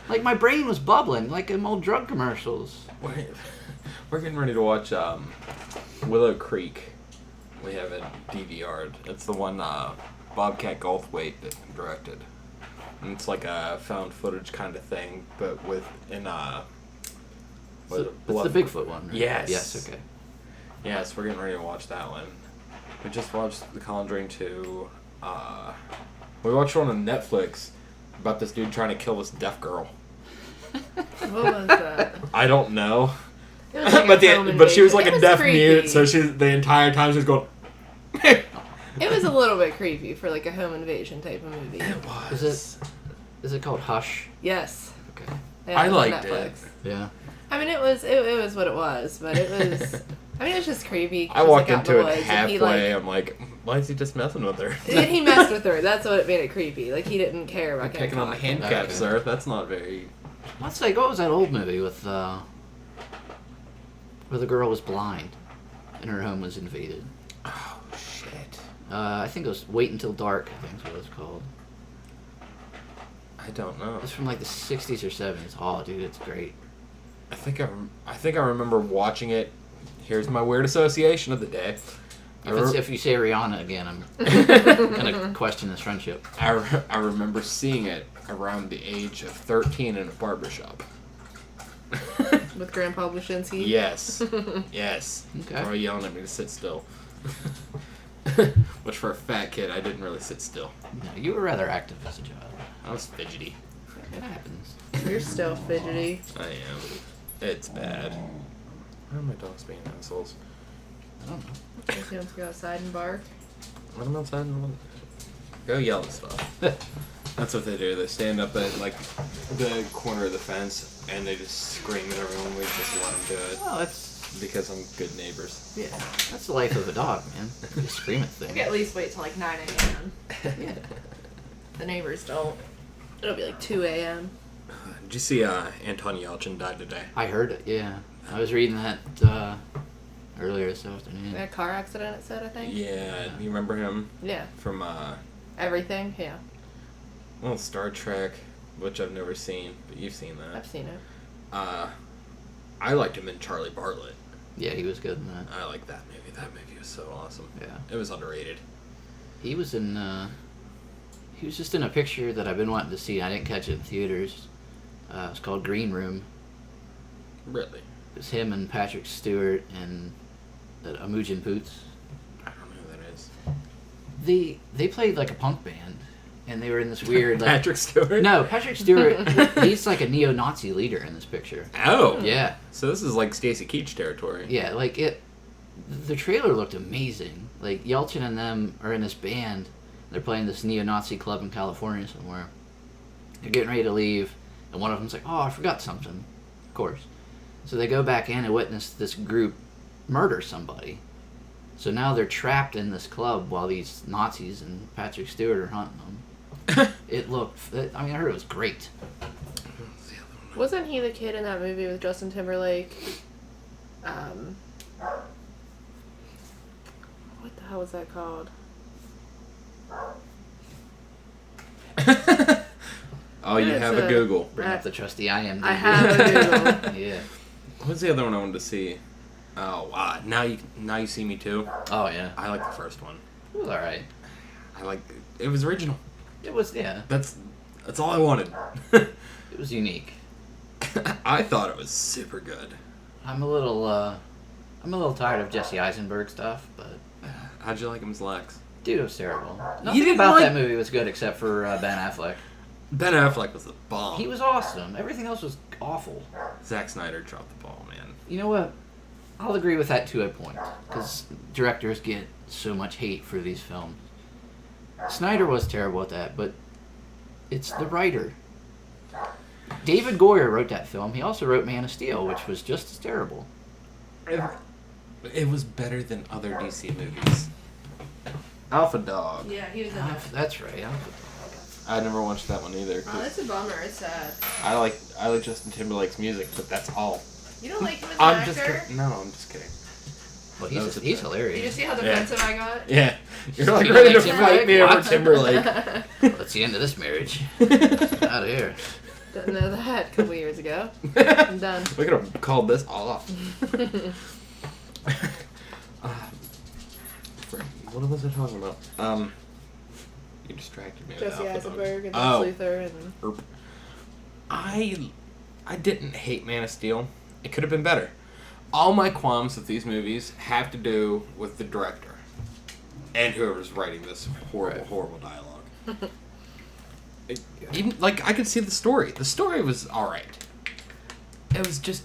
Like, my brain was bubbling like in old drug commercials. We're getting ready to watch Willow Creek. We have it DVR'd. It's the one Bobcat Goldthwait that directed. And it's like a found footage kind of thing, but It's the Bigfoot one, right? Yes. Yes, okay. Yes, we're getting ready to watch that one. We just watched The Conjuring 2. We watched one on Netflix about this dude trying to kill this deaf girl. What was that? I don't know. It was like a home but she was invasion. like It a was deaf creepy. mute, so she the entire time she was going. It was a little bit creepy for like a home invasion type of movie. It was. Is it called Hush? Yes. Okay. Yeah, I it was on liked it. Netflix. Yeah. I mean, it was what it was, but it was. I mean, it was just creepy. I walked out in into the it woods, and halfway. I'm like, why is he just messing with her? He messed with her. That's what made it creepy. Like he didn't care about getting Picking on the caught. handcuffs, Okay. sir. That's not very. Let's say, what was that old movie with where the girl was blind and her home was invaded? Oh shit! I think it was Wait Until Dark. I think is what it was called. I don't know. It's from like the 60s or 70s. Oh, dude, it's great. I think I remember watching it. Here's my weird association of the day. If you say Rihanna again, I'm gonna question this friendship. I remember seeing it around the age of 13 in a barbershop. With Grandpa Bushinsky? Yes. Yes. Okay. Or yelling at me to sit still. Which for a fat kid, I didn't really sit still. No, you were rather active as a child. I was fidgety. It happens. You're still fidgety. I am. It's bad. Why are my dogs being assholes? I don't know. Just want to go outside and bark. Let them outside and go yell and stuff. That's what they do. They stand up at like the corner of the fence and they just scream at everyone. We just let them do it Well, that's because I'm good neighbors. yeah. That's the life of a dog, man. You just scream at We things. at least wait till like 9 a.m. Yeah. The neighbors don't. It'll be like 2 a.m. Did you see Anton Yelchin died today? I heard it. Yeah, I was reading that earlier this afternoon. A car accident, it said, I think. Yeah, you remember him Yeah. from Everything, yeah. well, Star Trek, which I've never seen, but you've seen that. I've seen it. I liked him in Charlie Bartlett. Yeah, he was good in that. I like that movie. That movie was so awesome. Yeah. It was underrated. He was in. He was just in a picture that I've been wanting to see. I didn't catch it in theaters. It's called Green Room. Really? It was him and Patrick Stewart and Imogen Poots. I don't know who that is. They played like a punk band, and they were in this weird like, Patrick Stewart? No, Patrick Stewart. He's like a neo-Nazi leader in this picture. Oh. Yeah, So this is like Stacy Keach territory. yeah. Like it. The trailer looked amazing. Like Yelchin and them are in this band. They're playing this neo-Nazi club in California somewhere. They're getting ready to leave, and one of them's like, "Oh, I forgot something." Of course. So they go back in and witness this group murder somebody. So now they're trapped in this club while these Nazis and Patrick Stewart are hunting them. It looked. I mean, I heard it was great. Wasn't he the kid in that movie with Justin Timberlake? What the hell was that called? Oh, you It's have a Google. Bring up the trusty IMDb. I have a Google. Yeah. What's the other one I wanted to see? Oh, Now You See Me Too. Oh yeah. I like the first one. It was all right. It was original. It was yeah. That's all I wanted. It was unique. I thought it was super good. I'm a little tired of Jesse Eisenberg stuff, but How'd you like him as Lex? dude, it was terrible. Nothing didn't about like- that movie was good except for Ben Affleck. Ben Affleck was the bomb. He was awesome. Everything else was awful. Zack Snyder dropped the ball, man. You know what? I'll agree with that to a point, because directors get so much hate for these films. Snyder was terrible at that, but it's the writer. David Goyer wrote that film. He also wrote Man of Steel, which was just as terrible. It was better than other DC movies. Alpha Dog. Yeah, he was in it. That's right. I never watched that one either. Oh, that's a bummer. It's sad. I like Justin Timberlake's music, but that's all. You don't like him as an I'm actor? just kidding. No, I'm just kidding. Well, That was he's a- hilarious. Did you see how defensive I got? Yeah, you're like You ready like to fight me over What? Timberlake. That's the end of this marriage. Out of here. Didn't know that a couple years ago. I'm done. We could have called this off. What was I talking about? You distracted me. with Jesse Alpha Dog. Eisenberg and Oh. Lex Luthor and Erp. I didn't hate Man of Steel. It could have been better. All my qualms with these movies have to do with the director and whoever's writing this horrible, Right. horrible dialogue. Even like I could see the story. The story was all right. It was just,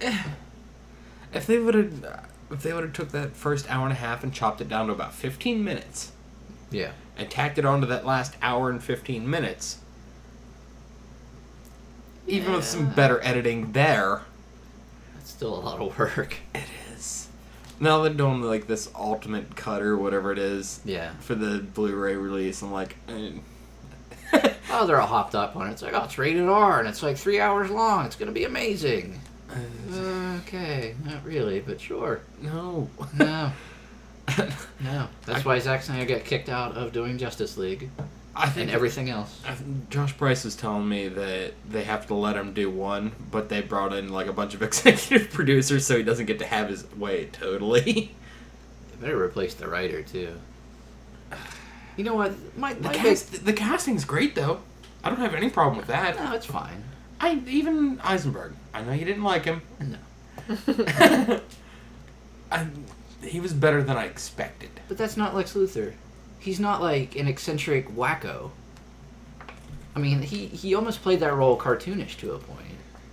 if they would have took that first hour and a half and chopped it down to about 15 minutes Yeah. and tacked it onto that last hour and 15 minutes, even with some Yeah. better editing there, That's still a lot of work. it is. Now they're doing like this ultimate cut or whatever it is Yeah. for the Blu-ray release. I'm like, Oh, they're all hopped up on it. It's like, oh, it's rated R, and it's like 3 hours long. It's going to be amazing. Okay, not really, but sure. No. No. No. That's why Zack Snyder got kicked out of doing Justice League and everything else. Josh Price was telling me that they have to let him do one, but they brought in like a bunch of executive producers so he doesn't get to have his way totally. They better replace the writer, too. You know what? The casting's great, though. I don't have any problem with that. No, it's fine. Even Eisenberg. I know you didn't like him. No. He was better than I expected. But that's not Lex Luthor. He's not like an eccentric wacko. I mean, he almost played that role cartoonish to a point.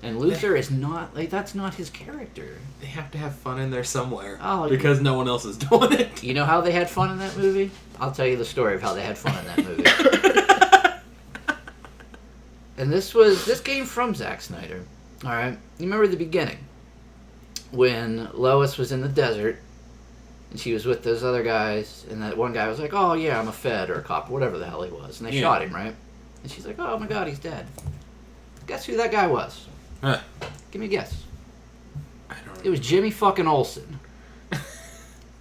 And Luthor is not, like, that's not his character. They have to have fun in there somewhere. Oh, because no one else is doing it. You know how they had fun in that movie? I'll tell you the story of how they had fun in that movie. And this came from Zack Snyder. Alright? You remember the beginning? When Lois was in the desert, and she was with those other guys, and that one guy was like, oh yeah, I'm a Fed or a cop, or whatever the hell he was. And they shot him, right? And she's like, oh my god, he's dead. Guess who that guy was? Give me a guess. I don't know. It was Jimmy fucking Olsen.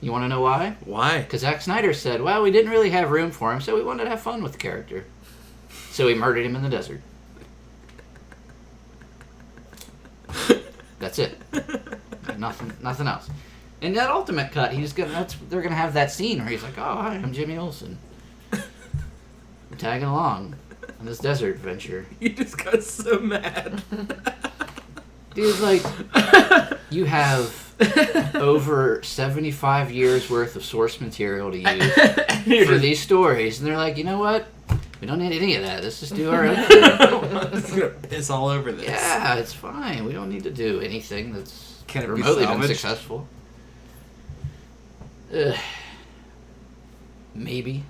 You want to know why? Why? Because Zack Snyder said, well, we didn't really have room for him, so we wanted to have fun with the character. So he murdered him in the desert. That's it. Nothing else. In that Ultimate Cut, they're gonna have that scene where he's like, oh, hi, I'm Jimmy Olsen. I'm tagging along on this desert adventure. You just got so mad. Dude, like, you have over 75 years worth of source material to use for these stories, and they're like, you know what? We don't need any of that. Let's just do our own thing. I'm just gonna piss all over this. Yeah, it's fine. We don't need to do anything that's Can it be remotely been salvaged? successful. Maybe.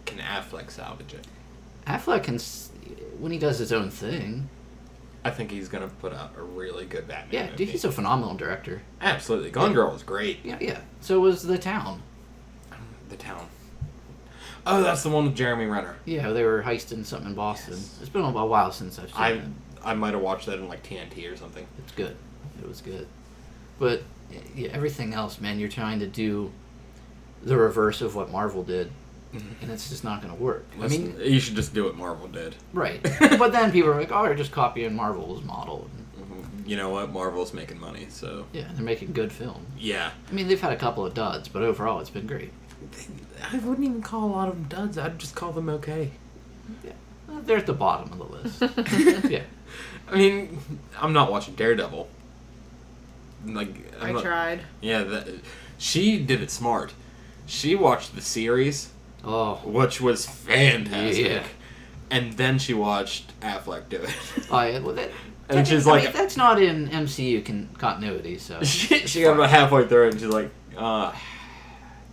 Can Affleck salvage it? Affleck can, when he does his own thing. I think he's gonna put out a really good Batman Yeah, movie. dude, he's a phenomenal director. Absolutely. Gone Girl was great. Yeah. So was The Town. The Town. Oh, that's the one with Jeremy Renner. Yeah, they were heisting something in Boston. Yes. It's been a while since I've seen it. I might have watched that in like TNT or something. It's good. It was good. But yeah, everything else, man, you're trying to do the reverse of what Marvel did. And it's just not going to work. I mean, you should just do what Marvel did. right. But then people are like, oh, you're just copying Marvel's model. You know what? Marvel's making money, so... Yeah, they're making good film. Yeah. I mean, they've had a couple of duds, but overall it's been great. I wouldn't even call a lot of them duds. I'd just call them okay. Yeah. They're at the bottom of the list. Yeah. I mean, I'm not watching Daredevil. Like I tried. Yeah, she did it smart. She watched the series, Oh. which was fantastic. Yeah. And then she watched Affleck do it. Oh, yeah. Well, And she's like... I mean, that's not in MCU continuity, so... she got about halfway through it and she's like,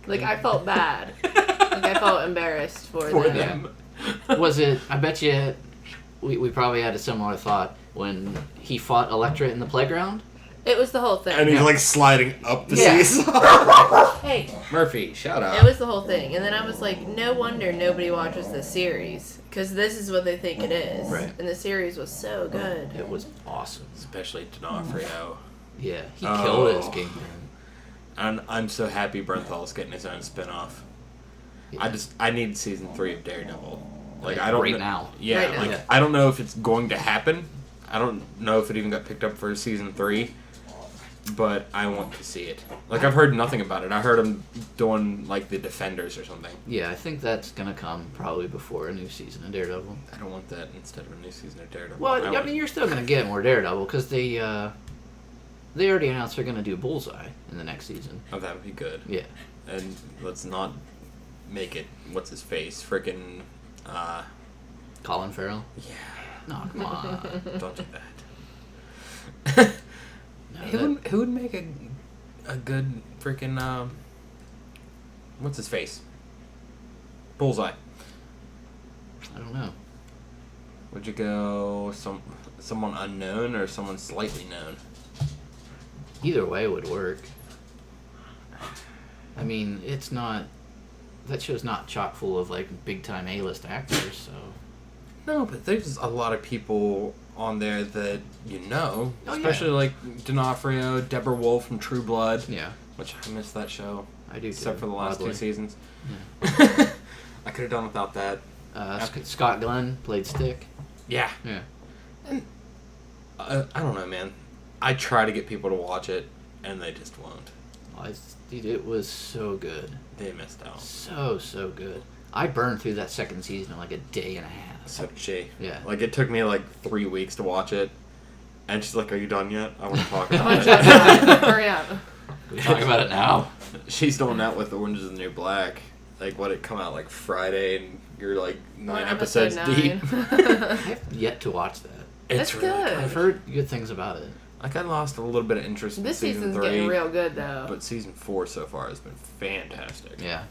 Like, I felt bad. Like, I felt embarrassed for them. Was it... I bet you... We probably had a similar thought when he fought Elektra in the playground. It was the whole thing. And he's like sliding up the Yeah. seesaw. Hey, Murphy, shut up. it was the whole thing. And then I was like, no wonder nobody watches this series. Because this is what they think it is. Right. And the series was so good. It was awesome. Especially D'Onofrio. Yeah, he killed it as Oh. Kingpin. And I'm so happy Brenthal's getting his own spin-off. Yeah. I need season 3 of Daredevil. Like, I don't right kn- now. Yeah, Right now. like Yeah. I don't know if it's going to happen. I don't know if it even got picked up for season 3. But I want to see it. Like, I've heard nothing about it. I heard him doing, like, the Defenders or something. Yeah, I think that's gonna come probably before a new season of Daredevil. I don't want that instead of a new season of Daredevil. Well, I want- mean, you're still gonna get more Daredevil because they already announced they're gonna do Bullseye in the next season. Oh, that would be good. Yeah. And let's not make it, what's his face? Frickin', Colin Farrell. yeah. No, come on. Don't do that. No, Who would make a good freaking what's his face? Bullseye. I don't know. Would you go someone unknown or someone slightly known? Either way would work. I mean, that show's not chock full of like big time A-list actors, so No, but there's a lot of people on there that especially like D'Onofrio, Deborah Wolf from True Blood. Yeah. Which I missed that show. I do except too, for the last oddly. 2 seasons. Yeah. I could have done without that. Scott Glenn played Stick. Yeah. Yeah. And I don't know, man. I try to get people to watch it, and they just won't. Dude, it was so good. They missed out. So good. I burned through that second season in like a day and a half. So did she. Yeah. Like, it took me like 3 weeks to watch it, and she's like, "Are you done yet? I want to talk about it." Hurry up. We talk about it now. She's doing that with Orange is the New Black. Like, what, it come out like Friday, and you're like 9 episodes deep. I have yet to watch that. It's really good. I've heard good things about it. Like, I lost a little bit of interest in This season season's 3. getting real good, though. But season 4 so far has been fantastic. Yeah.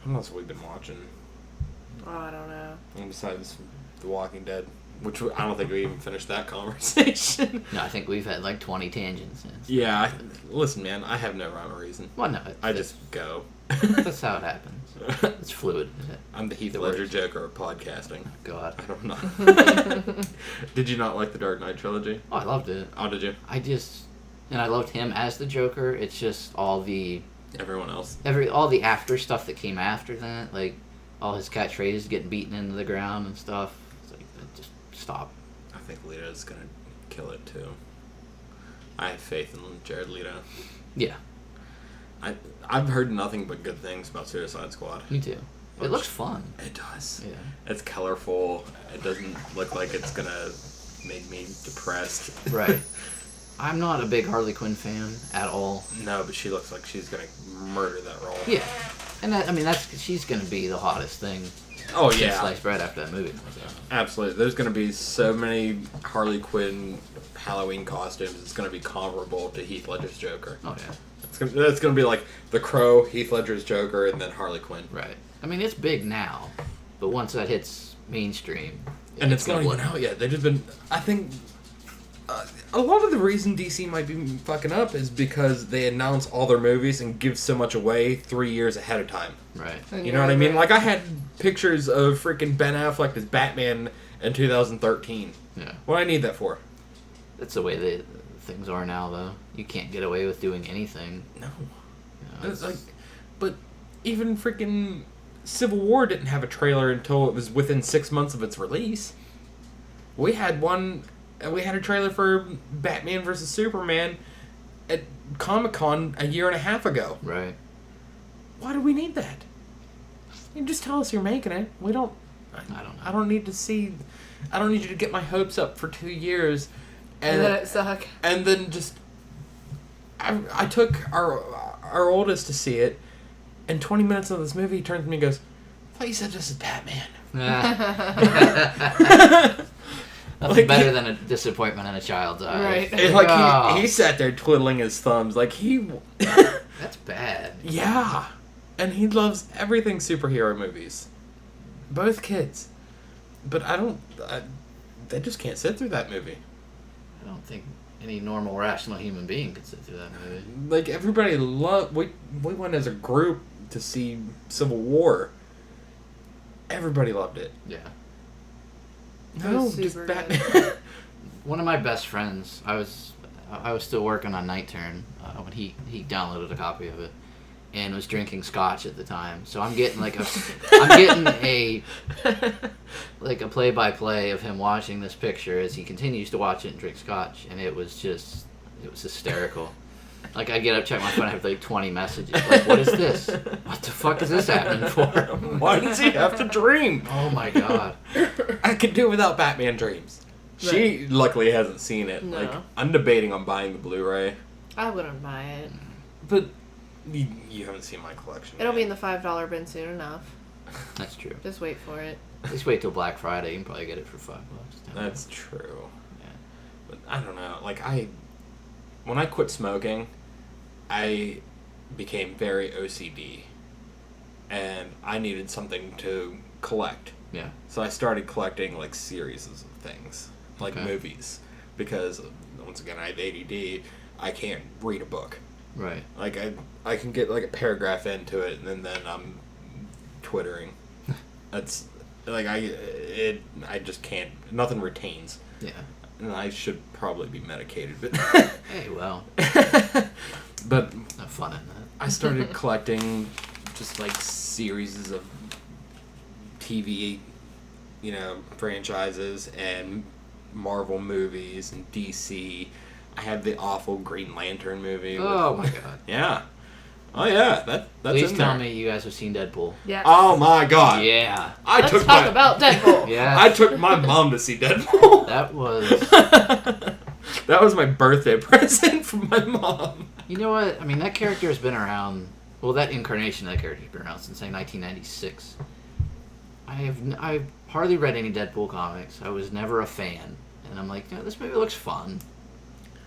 What else have we been watching? Oh, I don't know. And besides The Walking Dead, which I don't think we even finished that conversation. No, I think we've had like 20 tangents since. Yeah, listen, man, I have no rhyme or reason. Well, no. I just go. That's how it happens. It's fluid. I'm the Heath It Ledger works. Joker of podcasting. God. I don't know. Did you not like the Dark Knight trilogy? Oh, I loved it. Oh, did you? And I loved him as the Joker. It's just all the Everyone else. all the after stuff that came after that, like all his catchphrases getting beaten into the ground and stuff. It's like, just stop. I think Leto's gonna kill it too. I have faith in Jared Leto. Yeah, I've heard nothing but good things about Suicide Squad. me too. It looks fun. It does. Yeah. It's colorful. It doesn't look like it's gonna make me depressed. Right. I'm not a big Harley Quinn fan at all. No, but she looks like she's gonna murder that role. Yeah, and she's gonna be the hottest thing. Oh since yeah. sliced bread after that movie comes out. Absolutely. There's gonna be so many Harley Quinn Halloween costumes. It's gonna be comparable to Heath Ledger's Joker. Oh yeah. It's gonna be like The Crow, Heath Ledger's Joker, and then Harley Quinn. Right. I mean, it's big now, but once that hits mainstream, And it's not even out yet. They've just been. I think a lot of the reason DC might be fucking up is because they announce all their movies and give so much away 3 years ahead of time. Right. You know what I mean? Like, I had pictures of freaking Ben Affleck as Batman in 2013. Yeah. What do I need that for? That's the way that things are now, though. You can't get away with doing anything. No. You know, It's like, but even freaking Civil War didn't have a trailer until it was within 6 months of its release. We had a trailer for Batman vs. Superman at Comic-Con a year and a half ago. right. Why do we need that? You just tell us you're making it. We don't. I don't know. I don't need to see. I don't need you to get my hopes up for 2 years, And then it suck. and then just. I took our oldest to see it, and 20 minutes of this movie, he turns to me and goes, "I thought you said this is Batman." That's Like, better than a disappointment in a child's eyes. Right. And, like, Oh, he sat there twiddling his thumbs, like he. That's bad. Yeah, and he loves everything superhero movies. Both kids, but they just can't sit through that movie. I don't think any normal, rational human being could sit through that movie. Like, everybody we went as a group to see Civil War. Everybody loved it. Yeah. No, was just super Batman. One of my best friends, I was still working on Night Turn when he downloaded a copy of it, and was drinking scotch at the time. So I'm getting a play-by-play of him watching this picture as he continues to watch it and drink scotch, and it was hysterical. Like, I get up, check my phone, I have like 20 messages. Like, what is this? What the fuck is this happening for? Why does he have to dream? Oh my god. I could do without Batman Dreams. She luckily hasn't seen it. No. Like, I'm debating on buying the Blu-ray, I wouldn't buy it. but you haven't seen my collection. It'll be in yet. the $5 bin soon enough. That's true. Just wait for it. Just wait till Black Friday, you can probably get it for $5. That's true. Yeah. But I don't know. Like, when I quit smoking, I became very OCD, and I needed something to collect. Yeah. So I started collecting like series of things, like Okay. movies, because once again I have ADD. I can't read a book. Right. Like I can get like a paragraph into it, and then I'm twittering. Like, I just can't. Nothing retains. Yeah. And I should probably be medicated, but... Hey, well. But... No fun in that. I started collecting just, like, series of TV, franchises and Marvel movies and DC. I have the awful Green Lantern movie. Oh, my God. Yeah. Oh, yeah. That's Please in tell there. me you guys have seen Deadpool. Yeah. Oh, my God. Yeah. Let's talk about Deadpool. Yeah. I took my mom to see Deadpool. That was... That was my birthday present from my mom. You know what? I mean, that character has been around... Well, that incarnation of that character has been around since, like, 1996. I've hardly read any Deadpool comics. I was never a fan. And I'm like, this movie looks fun.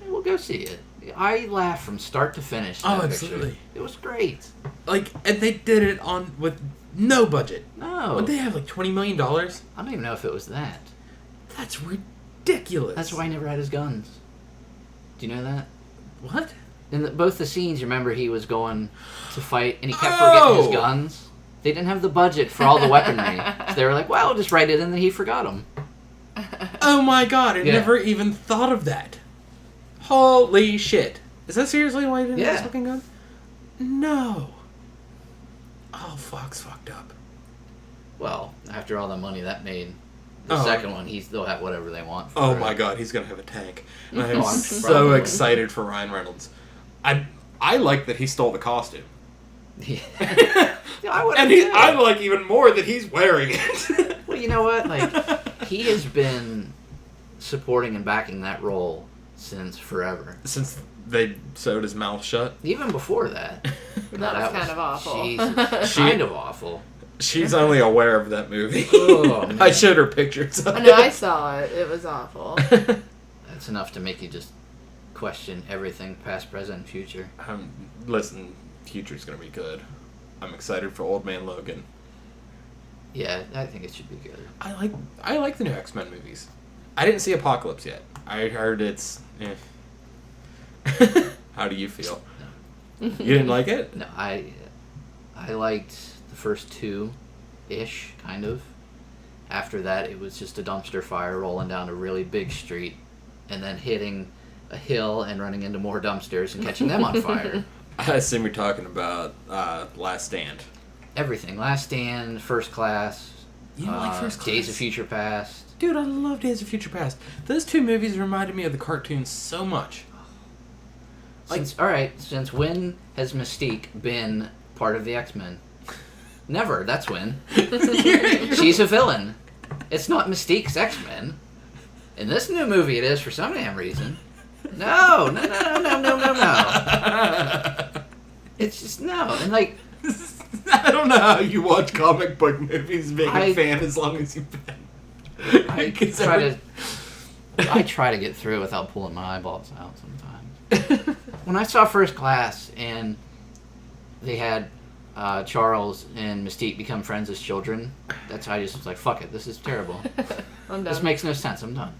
We'll go see it. I laughed from start to finish. Oh, absolutely. It was great. Like, and they did it with no budget. No. Would they have, like, $20 million? I don't even know if it was that. That's ridiculous. That's why he never had his guns. Do you know that? What? In both the scenes, you remember he was going to fight, and he kept forgetting his guns? They didn't have the budget for all the weaponry. So they were like, well, we'll just write it in that he forgot them. Oh my God, I never even thought of that. Holy shit. Is that seriously why he didn't have his fucking gun? No. Oh, Fox fucked up. Well, after all the money that made, the second one, they'll have whatever they want for Oh it. my God, he's gonna have a tank. And I'm I'm so probably. excited for Ryan Reynolds. I like that he stole the costume. Yeah. I would. And I like even more that he's wearing it. Well, you know what? Like, he has been supporting and backing that role since forever. Since they sewed his mouth shut. Even before that. That was kind of awful. Jesus, kind of awful. She's only aware of that movie. Oh, man. I showed her pictures of I know, I it. saw it. It was awful. That's enough to make you just question everything, past, present, and future. Listen, future's gonna be good. I'm excited for Old Man Logan. Yeah, I think it should be good. I like the new X-Men movies. I didn't see Apocalypse yet. I heard it's... How do you feel? No. You didn't like it? No, I liked the first two-ish, kind of. After that, it was just a dumpster fire rolling down a really big street and then hitting a hill and running into more dumpsters and catching them on fire. I assume you're talking about Last Stand. Everything. Last Stand, First Class, You don't like First Class? Days of Future Past. Dude, I love Days of Future Past. Those two movies reminded me of the cartoons so much. Since when has Mystique been part of the X-Men? Never. That's when. She's a villain. It's not Mystique's X-Men. In this new movie, it is for some damn reason. No. It's just no. And like, I don't know how you watch comic book movies being a fan as long as you've been. I try to get through without pulling my eyeballs out sometimes. When I saw First Class and they had Charles and Mystique become friends as children, that's how I just was like, fuck it, this is terrible. I'm done. This makes no sense, I'm done.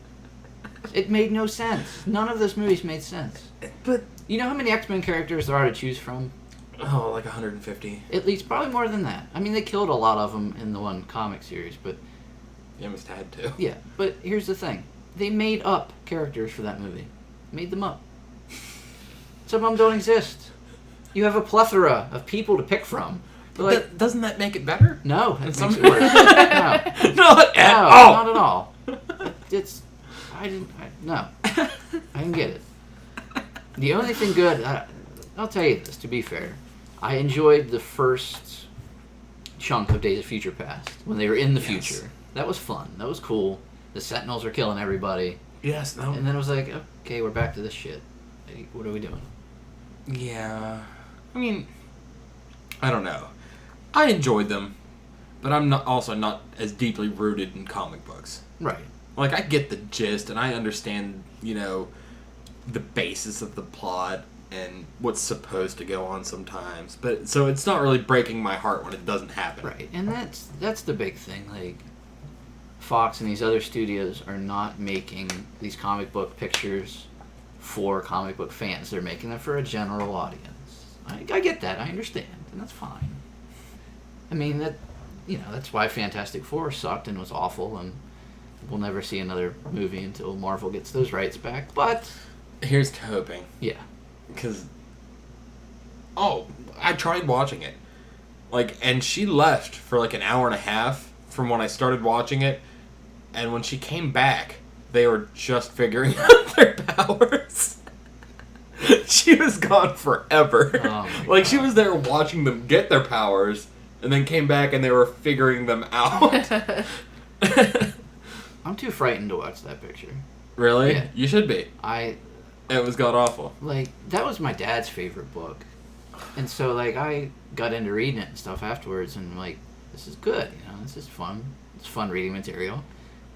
It made no sense. None of those movies made sense. But You know how many X-Men characters there are to choose from? oh, like 150. At least, probably more than that. I mean, they killed a lot of them in the one comic series, but... You must have had to. Yeah, but here's the thing. They made up characters for that movie. Made them up. Some of them don't exist. You have a plethora of people to pick from. But like, Doesn't that make it better? no, it some- makes it worse. No. Not at No, all. not at all. No. I didn't get it. The only thing good, I'll tell you this, to be fair. I enjoyed the first chunk of Days of Future Past, when they were in the future. That was fun. That was cool. The Sentinels were killing everybody. Yes, no. And then it was like, okay, we're back to this shit. Hey, what are we doing? Yeah. I mean, I don't know. I enjoyed them, but I'm also not as deeply rooted in comic books. Right. Like, I get the gist, and I understand, the basis of the plot and what's supposed to go on sometimes. But so it's not really breaking my heart when it doesn't happen. Right. And that's the big thing. Like, Fox and these other studios are not making these comic book pictures for comic book fans. They're making them for a general audience. I get that. I understand. And that's fine. I mean, that's why Fantastic Four sucked and was awful, and we'll never see another movie until Marvel gets those rights back. But here's to hoping. Yeah. Because, I tried watching it. And she left for an hour and a half from when I started watching it. And when she came back, they were just figuring out their powers. She was gone forever. Oh she was there watching them get their powers, and then came back and they were figuring them out. I'm too frightened to watch that picture. Really? Yeah. You should be. It was god-awful. That was my dad's favorite book. And so, I got into reading it and stuff afterwards, and, this is good, this is fun. It's fun reading material.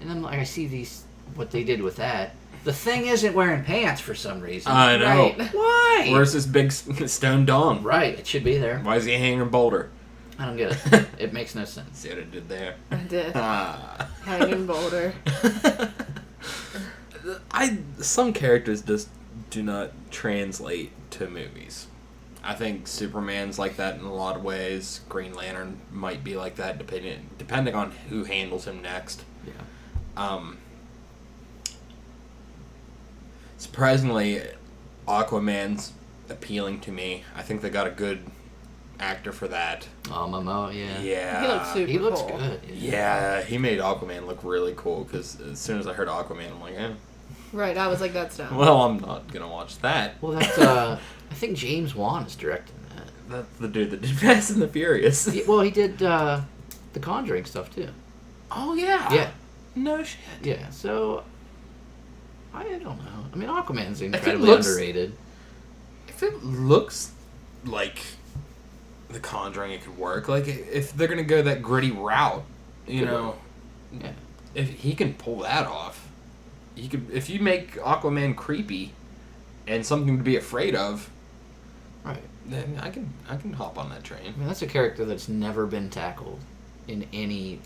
And then, I see what they did with that. The Thing isn't wearing pants for some reason. I know. Right. Why? Where's this big stone dome? Right, it should be there. Why is he hanging a boulder? I don't get it. It makes no sense. See what I did there? I did. Ah. Hanging boulder. Some characters just do not translate to movies. I think Superman's like that in a lot of ways. Green Lantern might be like that depending on who handles him next. Yeah. Surprisingly, Aquaman's appealing to me. I think they got a good actor for that. Oh, Momoa, yeah. Yeah. He looks super He looks cool. good. Yeah, he made Aquaman look really cool, because as soon as I heard Aquaman, I'm like, Right, I was like, that's dumb. well, I'm not going to watch that. Well, that's, I think James Wan is directing that. That's the dude that did Fast and the Furious. He did the Conjuring stuff, too. Oh, yeah. Yeah. No shit. Yeah, so... I don't know. I mean, Aquaman's incredibly underrated. If it looks like The Conjuring, it could work. If they're going to go that gritty route, Yeah. if he can pull that off, if you make Aquaman creepy and something to be afraid of, Right. then I can hop on that train. I mean, that's a character that's never been tackled in any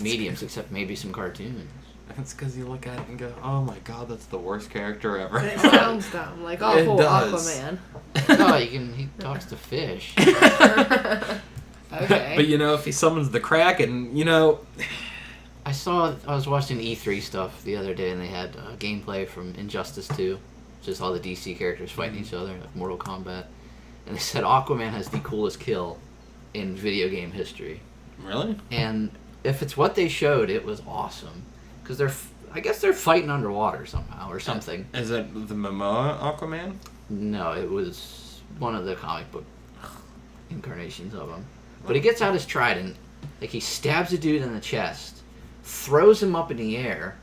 mediums except maybe some cartoons. That's because you look at it and go, oh my god, that's the worst character ever. It sounds dumb. Awful does. Aquaman. No, he talks to fish. Okay. But if he summons the Kraken, I was watching E3 stuff the other day, and they had gameplay from Injustice 2, just all the DC characters fighting each other, like Mortal Kombat. And they said Aquaman has the coolest kill in video game history. Really? And if it's what they showed, it was awesome. Because I guess they're fighting underwater somehow, or something. Is it the Momoa Aquaman? No, it was one of the comic book incarnations of him. But he gets out his trident, he stabs a dude in the chest, throws him up in the air,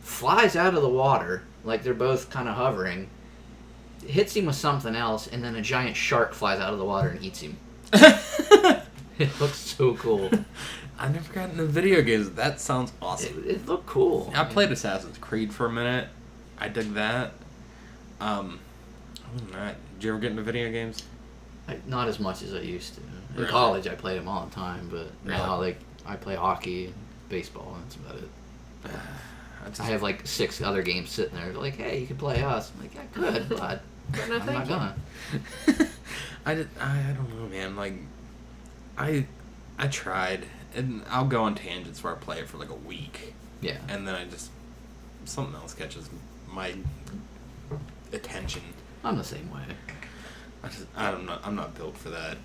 flies out of the water, they're both kind of hovering, hits him with something else, and then a giant shark flies out of the water and eats him. It looks so cool. I've never gotten into video games. That sounds awesome. It looked cool. I played Assassin's Creed for a minute. I dig that. Other than that, did you ever get into video games? Not as much as I used to. In Really? college, I played them all the time, but now, Really? I play hockey, baseball, and that's about it. I I have 6 other games sitting there. They're hey, you can play us. I'm yeah, good, but But no, I'm thank not you. gonna. I don't know, man. I tried, and I'll go on tangents where I play it for a week, Yeah. and then something else catches my attention. I'm the same way. I'm not built for that.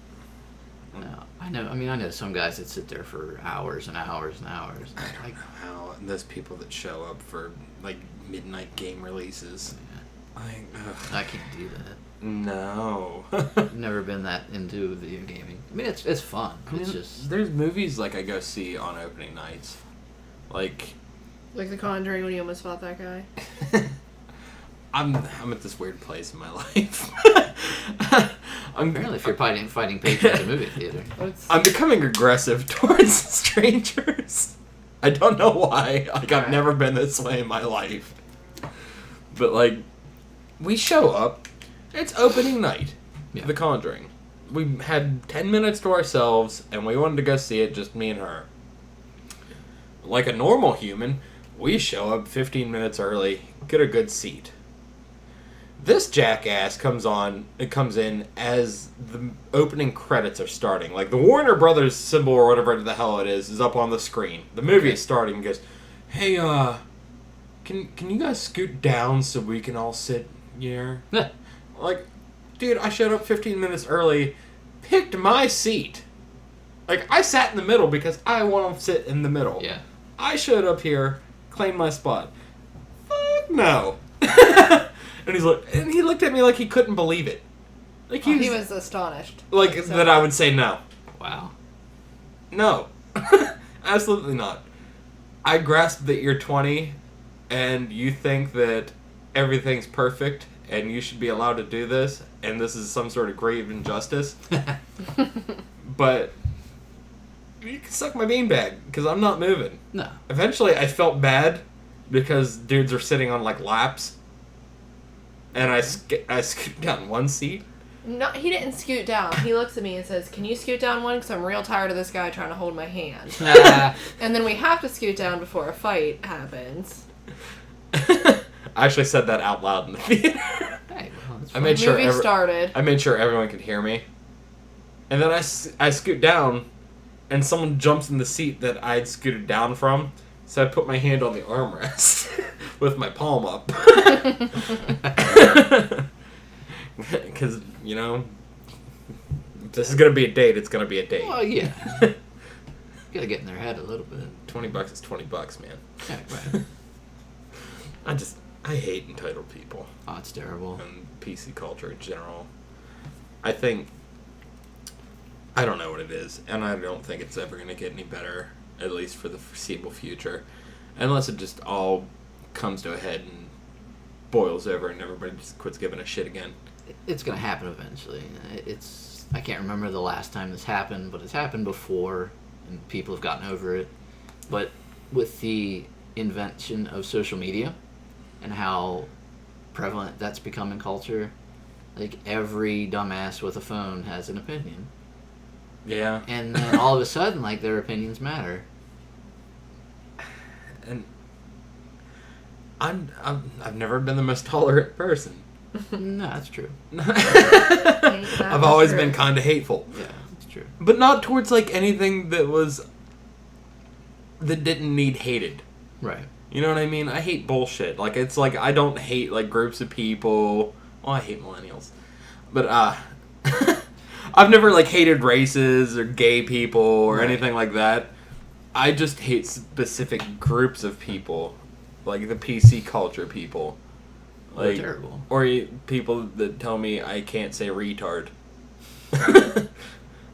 No, I know some guys that sit there for hours and hours and hours. I don't know how those people that show up for midnight game releases. Yeah. Ugh. I can't do that. No. I've never been that into video gaming. I mean, it's fun. It's just there's movies I go see on opening nights, Like The Conjuring when you almost fought that guy. I'm at this weird place in my life. apparently if you're fighting patrons at a movie theater. I'm becoming aggressive towards strangers. I don't know why. I've never been this way in my life. But we show up. It's opening night. Yeah. The Conjuring. We had 10 minutes to ourselves, and we wanted to go see it, just me and her. Like a normal human, we show up 15 minutes early, get a good seat. This jackass comes in as the opening credits are starting. Like, the Warner Brothers symbol or whatever the hell it is up on the screen. The movie is starting and goes, hey, can you guys scoot down so we can all sit here? Like, dude, I showed up 15 minutes early, picked my seat. Like, I sat in the middle because I want to sit in the middle. Yeah. I showed up here, claimed my spot. Fuck no. And he looked at me like he couldn't believe it. Like he was astonished. Like that I would say no. Wow. No. Absolutely not. I grasp that you're 20 and you think that everything's perfect and you should be allowed to do this and this is some sort of grave injustice. But you can suck my beanbag because I'm not moving. No. Eventually I felt bad because dudes are sitting on like laps. And I scoot down one seat. No, he didn't scoot down. He looks at me and says, "Can you scoot down one? Because I'm real tired of this guy trying to hold my hand." And then we have to scoot down before a fight happens. I actually said that out loud in the theater. Hey, well, I made sure started. I made sure everyone could hear me. And then I scoot down, and someone jumps in the seat that I'd scooted down from. So I put my hand on the armrest with my palm up. Because, you know, if this is going to be a date, it's going to be a date. Well, yeah. Gotta get in their head a little bit. $20 is $20, man. Yeah, right. I hate entitled people. Oh, it's terrible. And PC culture in general. I don't know what it is, and I don't think it's ever going to get any better. At least for the foreseeable future. Unless it just all comes to a head and boils over and everybody just quits giving a shit again. It's going to happen eventually. I can't remember the last time this happened, but it's happened before and people have gotten over it. But with the invention of social media and how prevalent that's become in culture, like every dumbass with a phone has an opinion. Yeah. And then all of a sudden, like, their opinions matter. And I've never been the most tolerant person. No, that's true. I've always been kind of hateful. Yeah, that's true. But not towards, like, anything that didn't need hated. Right. You know what I mean? I hate bullshit. Like, it's like, I don't hate, like, groups of people. Well, I hate millennials. But, I've never, like, hated races or gay people or anything like that. I just hate specific groups of people. Like, the PC culture people. Like, they're terrible. Or people that tell me I can't say retard.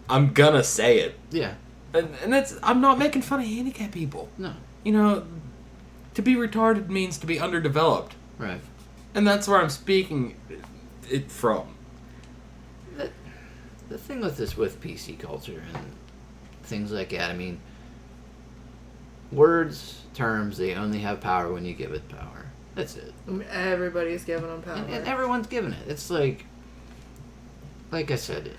I'm gonna say it. Yeah. And I'm not making fun of handicapped people. No. You know, to be retarded means to be underdeveloped. Right. And that's where I'm speaking it from. The thing with PC culture and things like that, I mean, words, terms, they only have power when you give it power. That's it. Everybody's giving them power. And everyone's giving it. It's like I said,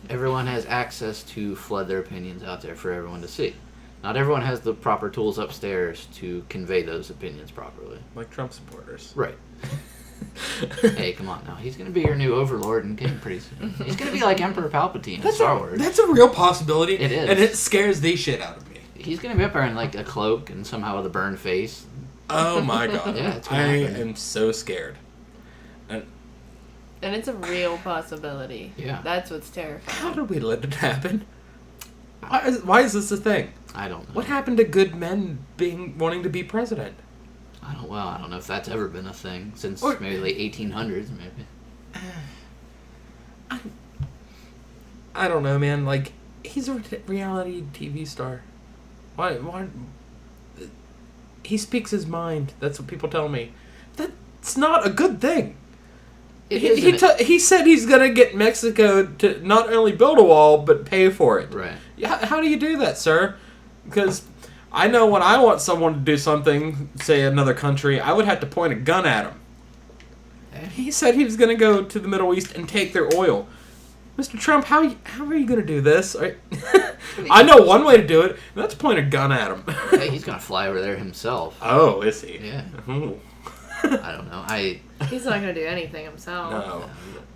everyone has access to flood their opinions out there for everyone to see. Not everyone has the proper tools upstairs to convey those opinions properly. Like Trump supporters. Right. Hey, come on now. He's going to be your new overlord and king pretty soon. He's going to be like Emperor Palpatine in Star Wars. That's a real possibility. It is. And it scares the shit out of me. He's going to be up there in like a cloak and somehow with a burned face. Oh my god. Yeah, it's I gonna happen. am so scared. And it's a real possibility. Yeah. That's what's terrifying. How did we let it happen? Why is this a thing? I don't know. What happened to good men wanting to be president? I don't know if that's ever been a thing since Or- maybe late 1800s, maybe. I don't know, man. Like, he's a reality TV star. Why? He speaks his mind. That's what people tell me. That's not a good thing. He said he's gonna get Mexico to not only build a wall but pay for it. Right. How do you do that, sir? Because I know when I want someone to do something, say another country, I would have to point a gun at him. And he said he was gonna go to the Middle East and take their oil. Mr. Trump, how are you gonna do this? I know one way to do it, and that's point a gun at him. Hey, he's going to fly over there himself. Oh, is he? Yeah. Ooh. I don't know. He's not going to do anything himself. No.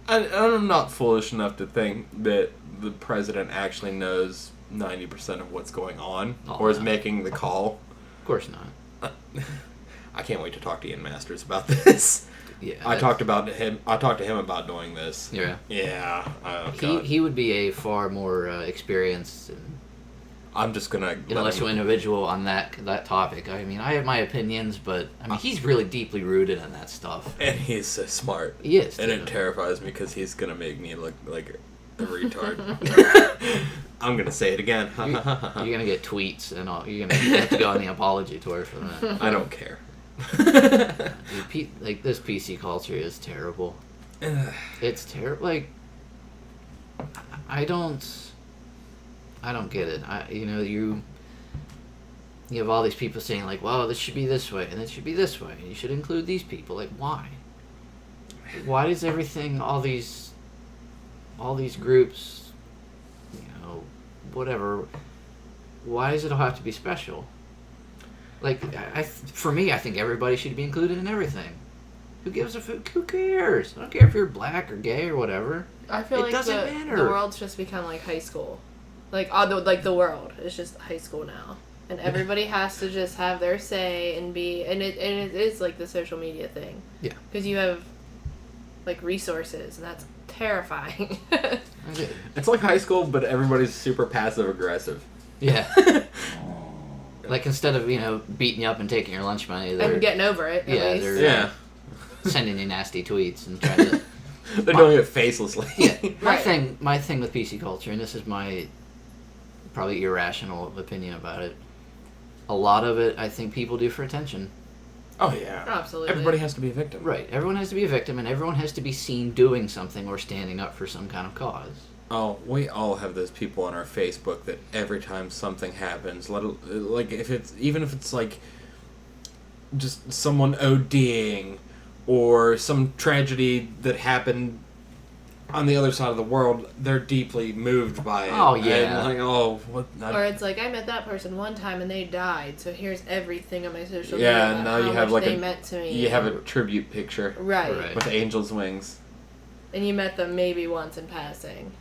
I'm not foolish enough to think that the president actually knows 90% of what's going on or is making the call. Of course not. I can't wait to talk to Ian Masters about this. Yeah, I talked to him about doing this. Yeah. Yeah. Oh, God. He would be a far more experienced and I'm just gonna intellectual individual on that topic. I mean, I have my opinions, but I mean, he's really deeply rooted in that stuff. And he's so smart. He is. And it terrifies me because he's gonna make me look like a retard. I'm gonna say it again. You're gonna get tweets and all. You're gonna have to go on the apology tour for that. I don't care. Like this PC culture is terrible. It's terrible. Like I don't get it. You have all these people saying like, well, this should be this way and it should be this way and you should include these people. Like, why? Why does everything, all these groups, whatever, why does it all have to be special? Like, for me, I think everybody should be included in everything. Who gives a fuck? Who cares? I don't care if you're black or gay or whatever. I feel like doesn't matter. The world's just become like high school. The world is just high school now. And everybody has to just have their say and it is like the social media thing. Yeah. Because you have, like, resources, and that's terrifying. It's like high school, but everybody's super passive aggressive. Yeah. Like, instead of, beating you up and taking your lunch money, they're... And getting over it, at least. They're sending you nasty tweets and trying to... They're doing it facelessly. Yeah. My Right. thing with PC culture, and this is my probably irrational opinion about it, a lot of it I think people do for attention. Oh, yeah. Absolutely. Everybody has to be a victim. Right. Everyone has to be a victim, and everyone has to be seen doing something or standing up for some kind of cause. Oh, we all have those people on our Facebook that every time something happens, even if it's like just someone ODing or some tragedy that happened on the other side of the world, they're deeply moved by it. Oh, yeah. And what? Or it's like, I met that person one time and they died, so here's everything on my social Yeah, media and about now how you have much like they meant to me. you have a tribute picture Right. with angels' wings. And you met them maybe once in passing.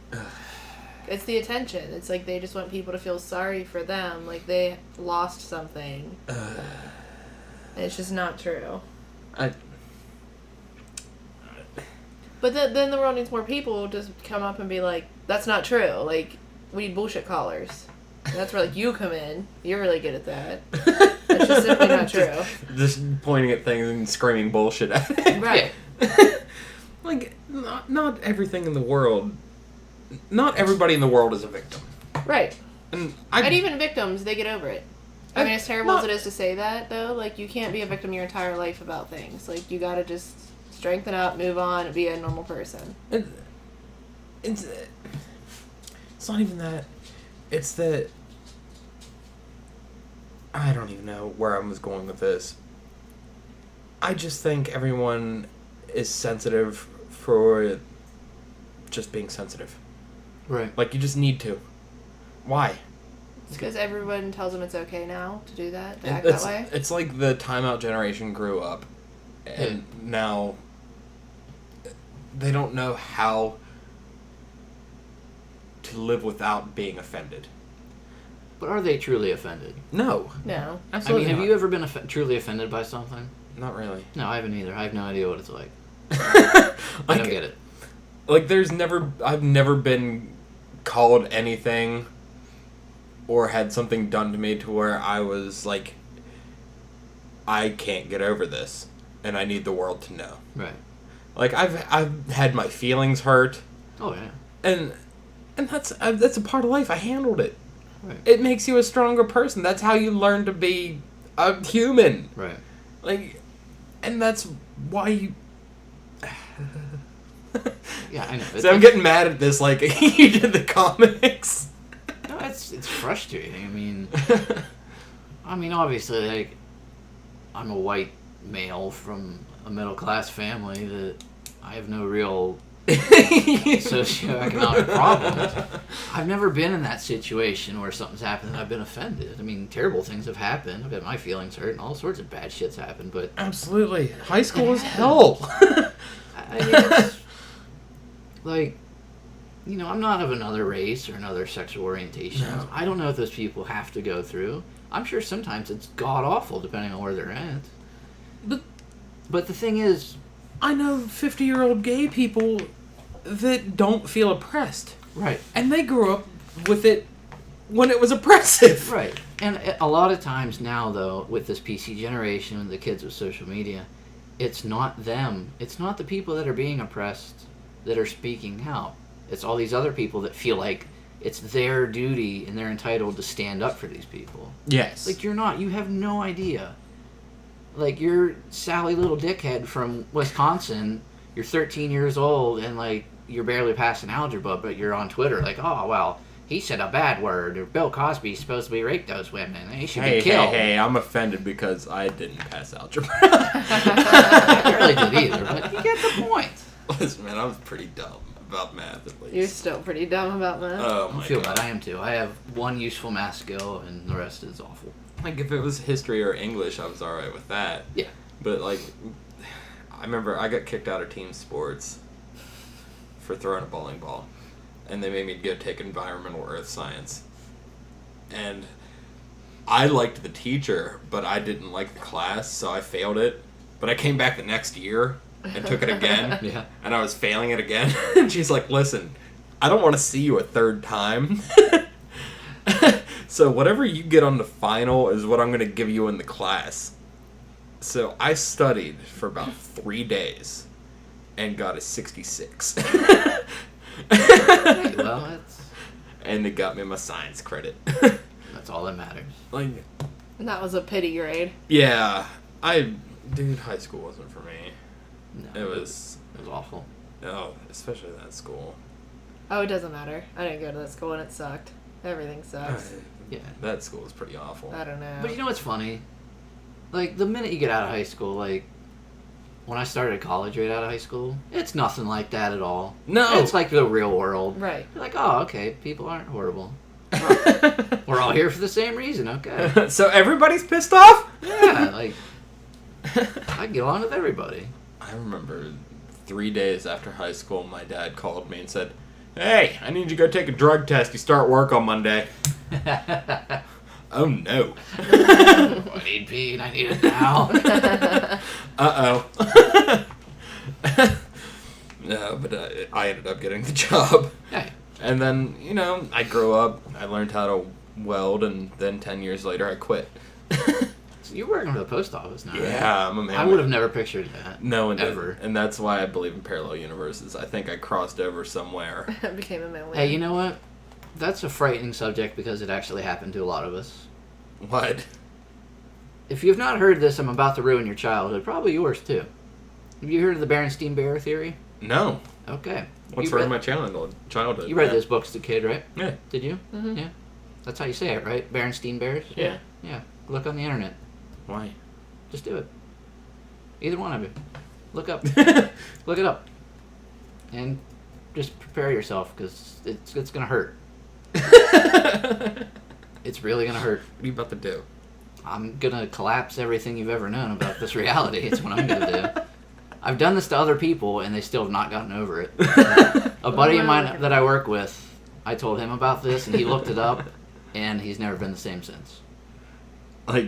It's the attention. It's like they just want people to feel sorry for them, like they lost something. And it's just not true. But then the world needs more people to just come up and be like, that's not true. Like, we need bullshit callers. And that's where, like, you come in. You're really good at that. It's just simply not true. Just pointing at things and screaming bullshit at it. Right. Like, not everything in the world... Not everybody in the world is a victim. Right. And even victims, they get over it. I mean, as terrible as it is to say that, though, like, you can't be a victim your entire life about things. Like, you gotta just strengthen up, move on, and be a normal person. It's not even that. It's that... I don't even know where I was going with this. I just think everyone is sensitive for just being sensitive. Right. Like, you just need to. Why? It's because everyone tells them it's okay now to do that, to act that way. It's like the timeout generation grew up, and now they don't know how to live without being offended. But are they truly offended? No. No. Absolutely have not. you ever been truly offended by something? Not really. No, I haven't either. I have no idea what it's like. I don't get it. Like, I've never been called anything or had something done to me to where I was like, I can't get over this, and I need the world to know. Right. Like, I've had my feelings hurt. Oh, yeah. And that's a part of life. I handled it. Right. It makes you a stronger person. That's how you learn to be a human. Right. Like, and that's why you... Yeah, I know. So I'm getting mad at this like you did the comics. No, it's frustrating. I mean, obviously, like, I'm a white male from a middle class family that I have no real socioeconomic problems. I've never been in that situation where something's happened and I've been offended. I mean, terrible things have happened. I've had my feelings hurt and all sorts of bad shit's happened, but... Absolutely. High school is hell. I mean, it's... like... You know, I'm not of another race or another sexual orientation. No. I don't know what those people have to go through. I'm sure sometimes it's god-awful depending on where they're at. But the thing is... I know 50-year-old gay people that don't feel oppressed. Right. And they grew up with it when it was oppressive. Right. And a lot of times now, though, with this PC generation and the kids with social media, it's not them. It's not the people that are being oppressed that are speaking out. It's all these other people that feel like it's their duty and they're entitled to stand up for these people. Yes. Like, you're not. You have no idea. Like, you're Sally Little Dickhead from Wisconsin. You're 13 years old and, like, you're barely passing algebra, but you're on Twitter like, oh, well, he said a bad word, or Bill Cosby's supposed to be raped those women, and he should be killed. Hey, I'm offended because I didn't pass algebra. I barely did either, but you get the point. Listen, man, I was pretty dumb about math, at least. You're still pretty dumb about math. Oh, I my feel God. bad. I am too. I have one useful math skill, and the rest is awful. Like, if it was history or English, I was alright with that. Yeah. But, like, I remember I got kicked out of team sports for throwing a bowling ball. And they made me go take environmental earth science. And I liked the teacher, but I didn't like the class, so I failed it. But I came back the next year and took it again. Yeah. And I was failing it again. And she's like, listen, I don't want to see you a third time. So whatever you get on the final is what I'm going to give you in the class. So I studied for about 3 days and got a 66. Hey, well, And it got me my science credit. that's all that matters. Like, And that was a pity grade. yeah, dude, high school wasn't for me. No, It was, awful. no, especially that school. Oh, it doesn't matter. I didn't go to that school and it sucked. Everything sucks. Yeah. That school was pretty awful. I don't know. But you know what's funny? Like, the minute you get out of high school, like, when I started college right out of high school, it's nothing like that at all. No. It's like the real world. Right. You're like, oh, okay, people aren't horrible. We're all here for the same reason, okay. So everybody's pissed off? Yeah, like, I get along with everybody. I remember 3 days after high school, my dad called me and said, hey, I need you to go take a drug test. You start work on Monday. Oh, no. I need pee and I need it now. Uh-oh. No, but I ended up getting the job. Hey. And then, you know, I grew up, I learned how to weld, and then 10 years later I quit. So you're working for the post office now, right? Yeah, I'm a man. I would have never pictured that. No one ever. did. And that's why I believe in parallel universes. I think I crossed over somewhere. I became a millionaire. Hey, you know what? That's a frightening subject because it actually happened to a lot of us. What? If you've not heard this, I'm about to ruin your childhood. Probably yours, too. Have you heard of the Berenstein Bear theory? No. Okay. What's wrong with my childhood? You read those books as a kid, right? Yeah. Did you? Mm-hmm. Yeah. That's how you say it, right? Berenstein Bears? Yeah. Yeah. Look on the internet. Why? Just do it. Either one of you. Look up. Look it up. And just prepare yourself, because it's going to hurt. It's really going to hurt. What are you about to do? I'm going to collapse everything you've ever known about this reality. It's what I'm going to do. I've done this to other people, and they still have not gotten over it. A buddy of mine that I work with, I told him about this, and he looked it up, and he's never been the same since. Like,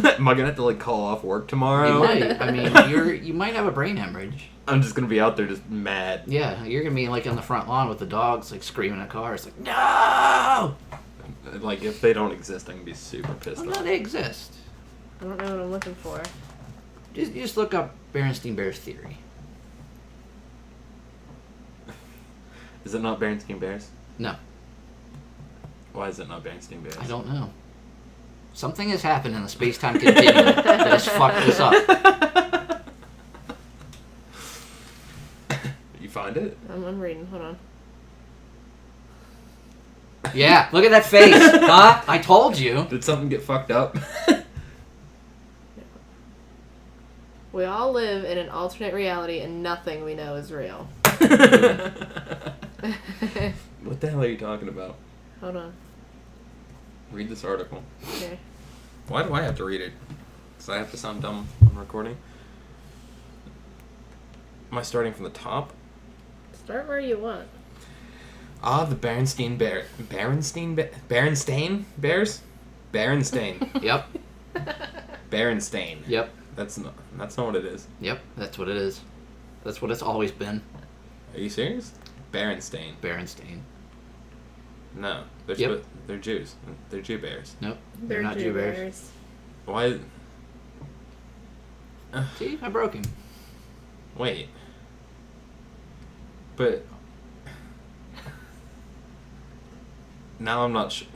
am I gonna have to like call off work tomorrow? You might. I mean, you might have a brain hemorrhage. I'm just gonna be out there just mad. Yeah, you're gonna be like on the front lawn with the dogs, like screaming at cars, like no. Like if they don't exist, I'm gonna be super pissed Well, off. no, they exist. I don't know what I'm looking for. You just look up Berenstein Bears theory. Is it not Berenstein Bears? No, Why is it not Berenstein Bears? I don't know. Something has happened in the space-time continuum that has fucked this up. You find it? I'm reading. Hold on. Yeah, look at that face, huh? I told you. Did something get fucked up? We all live in an alternate reality and nothing we know is real. What the hell are you talking about? Hold on. Read this article. Okay. Why do I have to read it? Because I have to sound dumb when recording. Am I starting from the top? Start where you want. The Berenstain Bears? Berenstain. Yep. Berenstain. Yep. That's not what it is. Yep. That's what it is. That's what it's always been. Are you serious? Berenstain. Berenstain. No, they're Yep. they're Jews. They're Jew bears. Nope. They're not Jew bears. Why? See, I broke him. Wait. But now I'm not sure.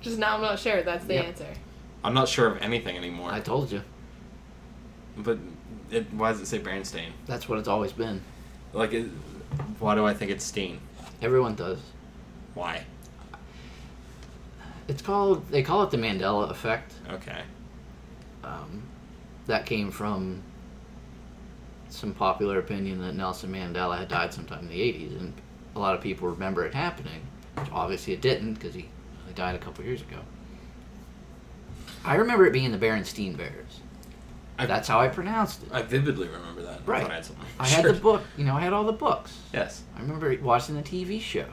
Just now I'm not sure. That's the Yep. answer. I'm not sure of anything anymore. I told you. But why does it say Berenstain? That's what it's always been. Like, why do I think it's Steen? Everyone does. Why? They call it the Mandela effect. Okay. That came from some popular opinion that Nelson Mandela had died sometime in the 80s, and a lot of people remember it happening. Which obviously it didn't, because he died a couple years ago. I remember it being the Berenstain Bears. That's how I pronounced it. I vividly remember that. Right. I thought I had something. I had the book. I had all the books. Yes. I remember watching the TV show.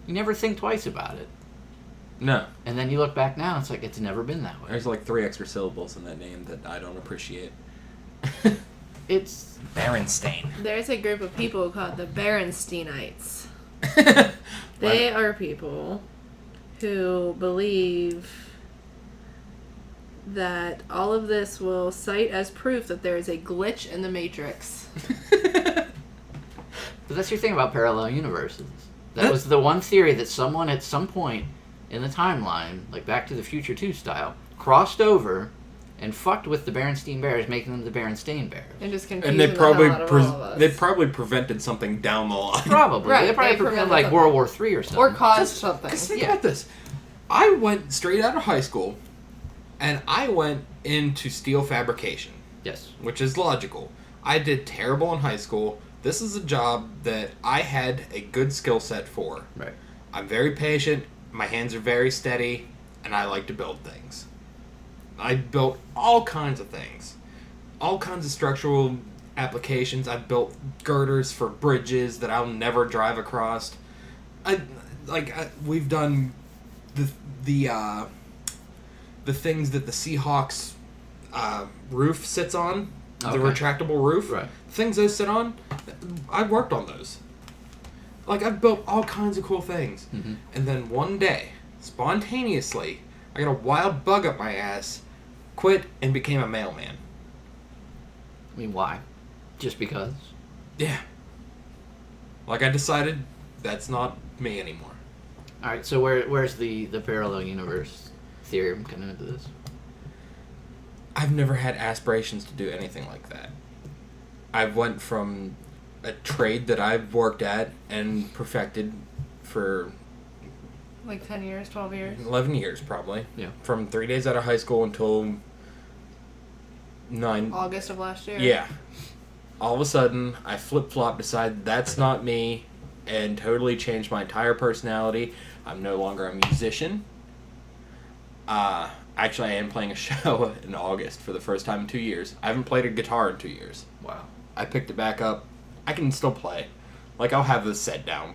You never think twice about it. No. And then you look back now, it's like it's never been that way. There's like 3 extra syllables in that name that I don't appreciate. It's Berenstain. There's a group of people called the Berensteinites. They are people who believe that all of this will cite as proof that there is a glitch in the Matrix. But that's your thing about parallel universes. That was the one theory that someone at some point in the timeline, like Back to the Future 2 style, crossed over and fucked with the Berenstain Bears, making them the Berenstain Bears. And just And confusing they probably the hell out of all of us. they probably prevented something down the line. Probably. Right, They probably they prevented prevented like something. World War III or something. Or caused something. Because think Yeah. about this. I went straight out of high school, and I went into steel fabrication, Yes. which is logical. I did terrible in high school. This is a job that I had a good skill set for. Right. I'm very patient, my hands are very steady, and I like to build things. I built all kinds of things. All kinds of structural applications. I built girders for bridges that I'll never drive across. We've done the things that the Seahawks roof sits on, the Okay. retractable roof. Right. Things those sit on, I worked on those. Like, I've built all kinds of cool things. Mm-hmm. And then one day, spontaneously, I got a wild bug up my ass, quit, and became a mailman. I mean, why? Just because? Yeah. Like, I decided that's not me anymore. All right. So where's the parallel universe theory coming into this? I've never had aspirations to do anything like that. I went from a trade that I've worked at and perfected for Like 10 years, 12 years? 11 years, probably. Yeah. From 3 days out of high school until 9... August of last year? Yeah. All of a sudden, I flip-flopped, decided that's not me, and totally changed my entire personality. I'm no longer a musician. Actually, I am playing a show in August for the first time in 2 years. I haven't played a guitar in 2 years. Wow. I picked it back up. I can still play. Like, I'll have this set down.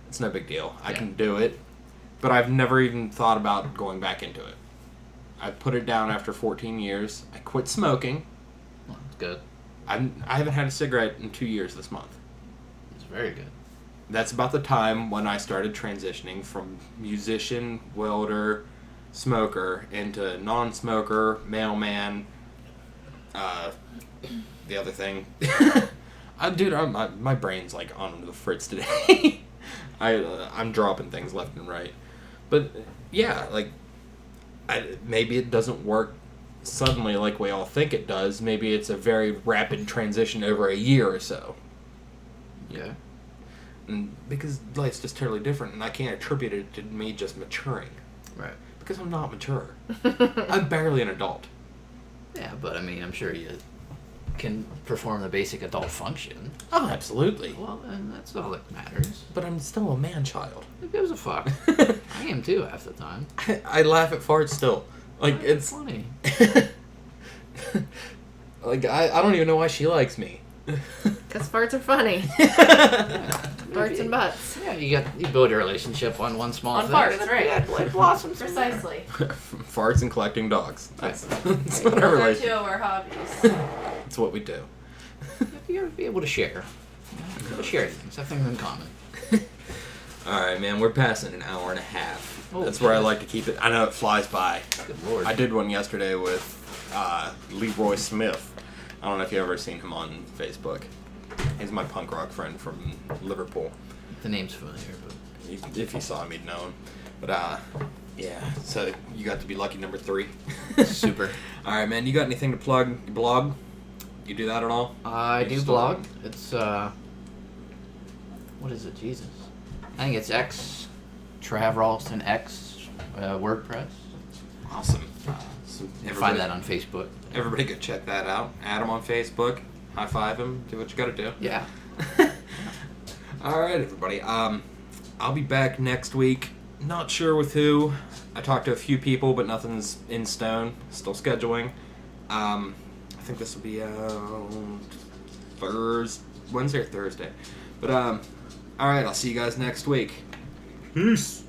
It's no big deal. I can do it. But I've never even thought about going back into it. I put it down after 14 years. I quit smoking. Well, that's good. I haven't had a cigarette in 2 years this month. It's very good. That's about the time when I started transitioning from musician, welder, smoker into non-smoker, mailman, the other thing. Dude, my brain's like on the fritz today. I'm dropping things left and right. But yeah, like, maybe it doesn't work suddenly like we all think it does. Maybe it's a very rapid transition over a year or so. Yeah. And because life's just totally different, and I can't attribute it to me just maturing. Right. Because I'm not mature. I'm barely an adult. Yeah, but I mean, I'm sure can perform the basic adult function, Oh, absolutely. well, then that's all that matters. But I'm still a man-child. Who gives a fuck? I am too half the time. I laugh at farts still. Like, it's... funny. Like, I don't even know why she likes me. Because farts are funny. Farts and butts. Yeah, you build your relationship on one small On thing. farts, and right. Yeah, it blossoms. from there. Precisely. Farts and collecting dogs. That's what our Those are two relationship. of our hobbies. That's what we do. You gotta be able to share. You gotta share things. Have things in common. Alright, man, we're passing an hour and a half. Oh, That's where I shit. like to keep it. I know it flies by. Good lord. I did one yesterday with Leroy Smith. I don't know if you've ever seen him on Facebook. He's my punk rock friend from Liverpool. The name's familiar, but If you saw him, you'd know him. But, yeah, so you got to be lucky number 3. super. Alright, man, you got anything to plug? Your blog? You do that at all? I You do still- blog. It's what is it? Jesus. I think it's X. Ralston X. WordPress. Awesome. So You can everybody- find that on Facebook. Everybody go check that out. Add him on Facebook. High five him. Do what you gotta do. Yeah. Alright, everybody. I'll be back next week. Not sure with who. I talked to a few people, but nothing's in stone. Still scheduling. I think this will be Wednesday or Thursday. But alright, I'll see you guys next week. Peace.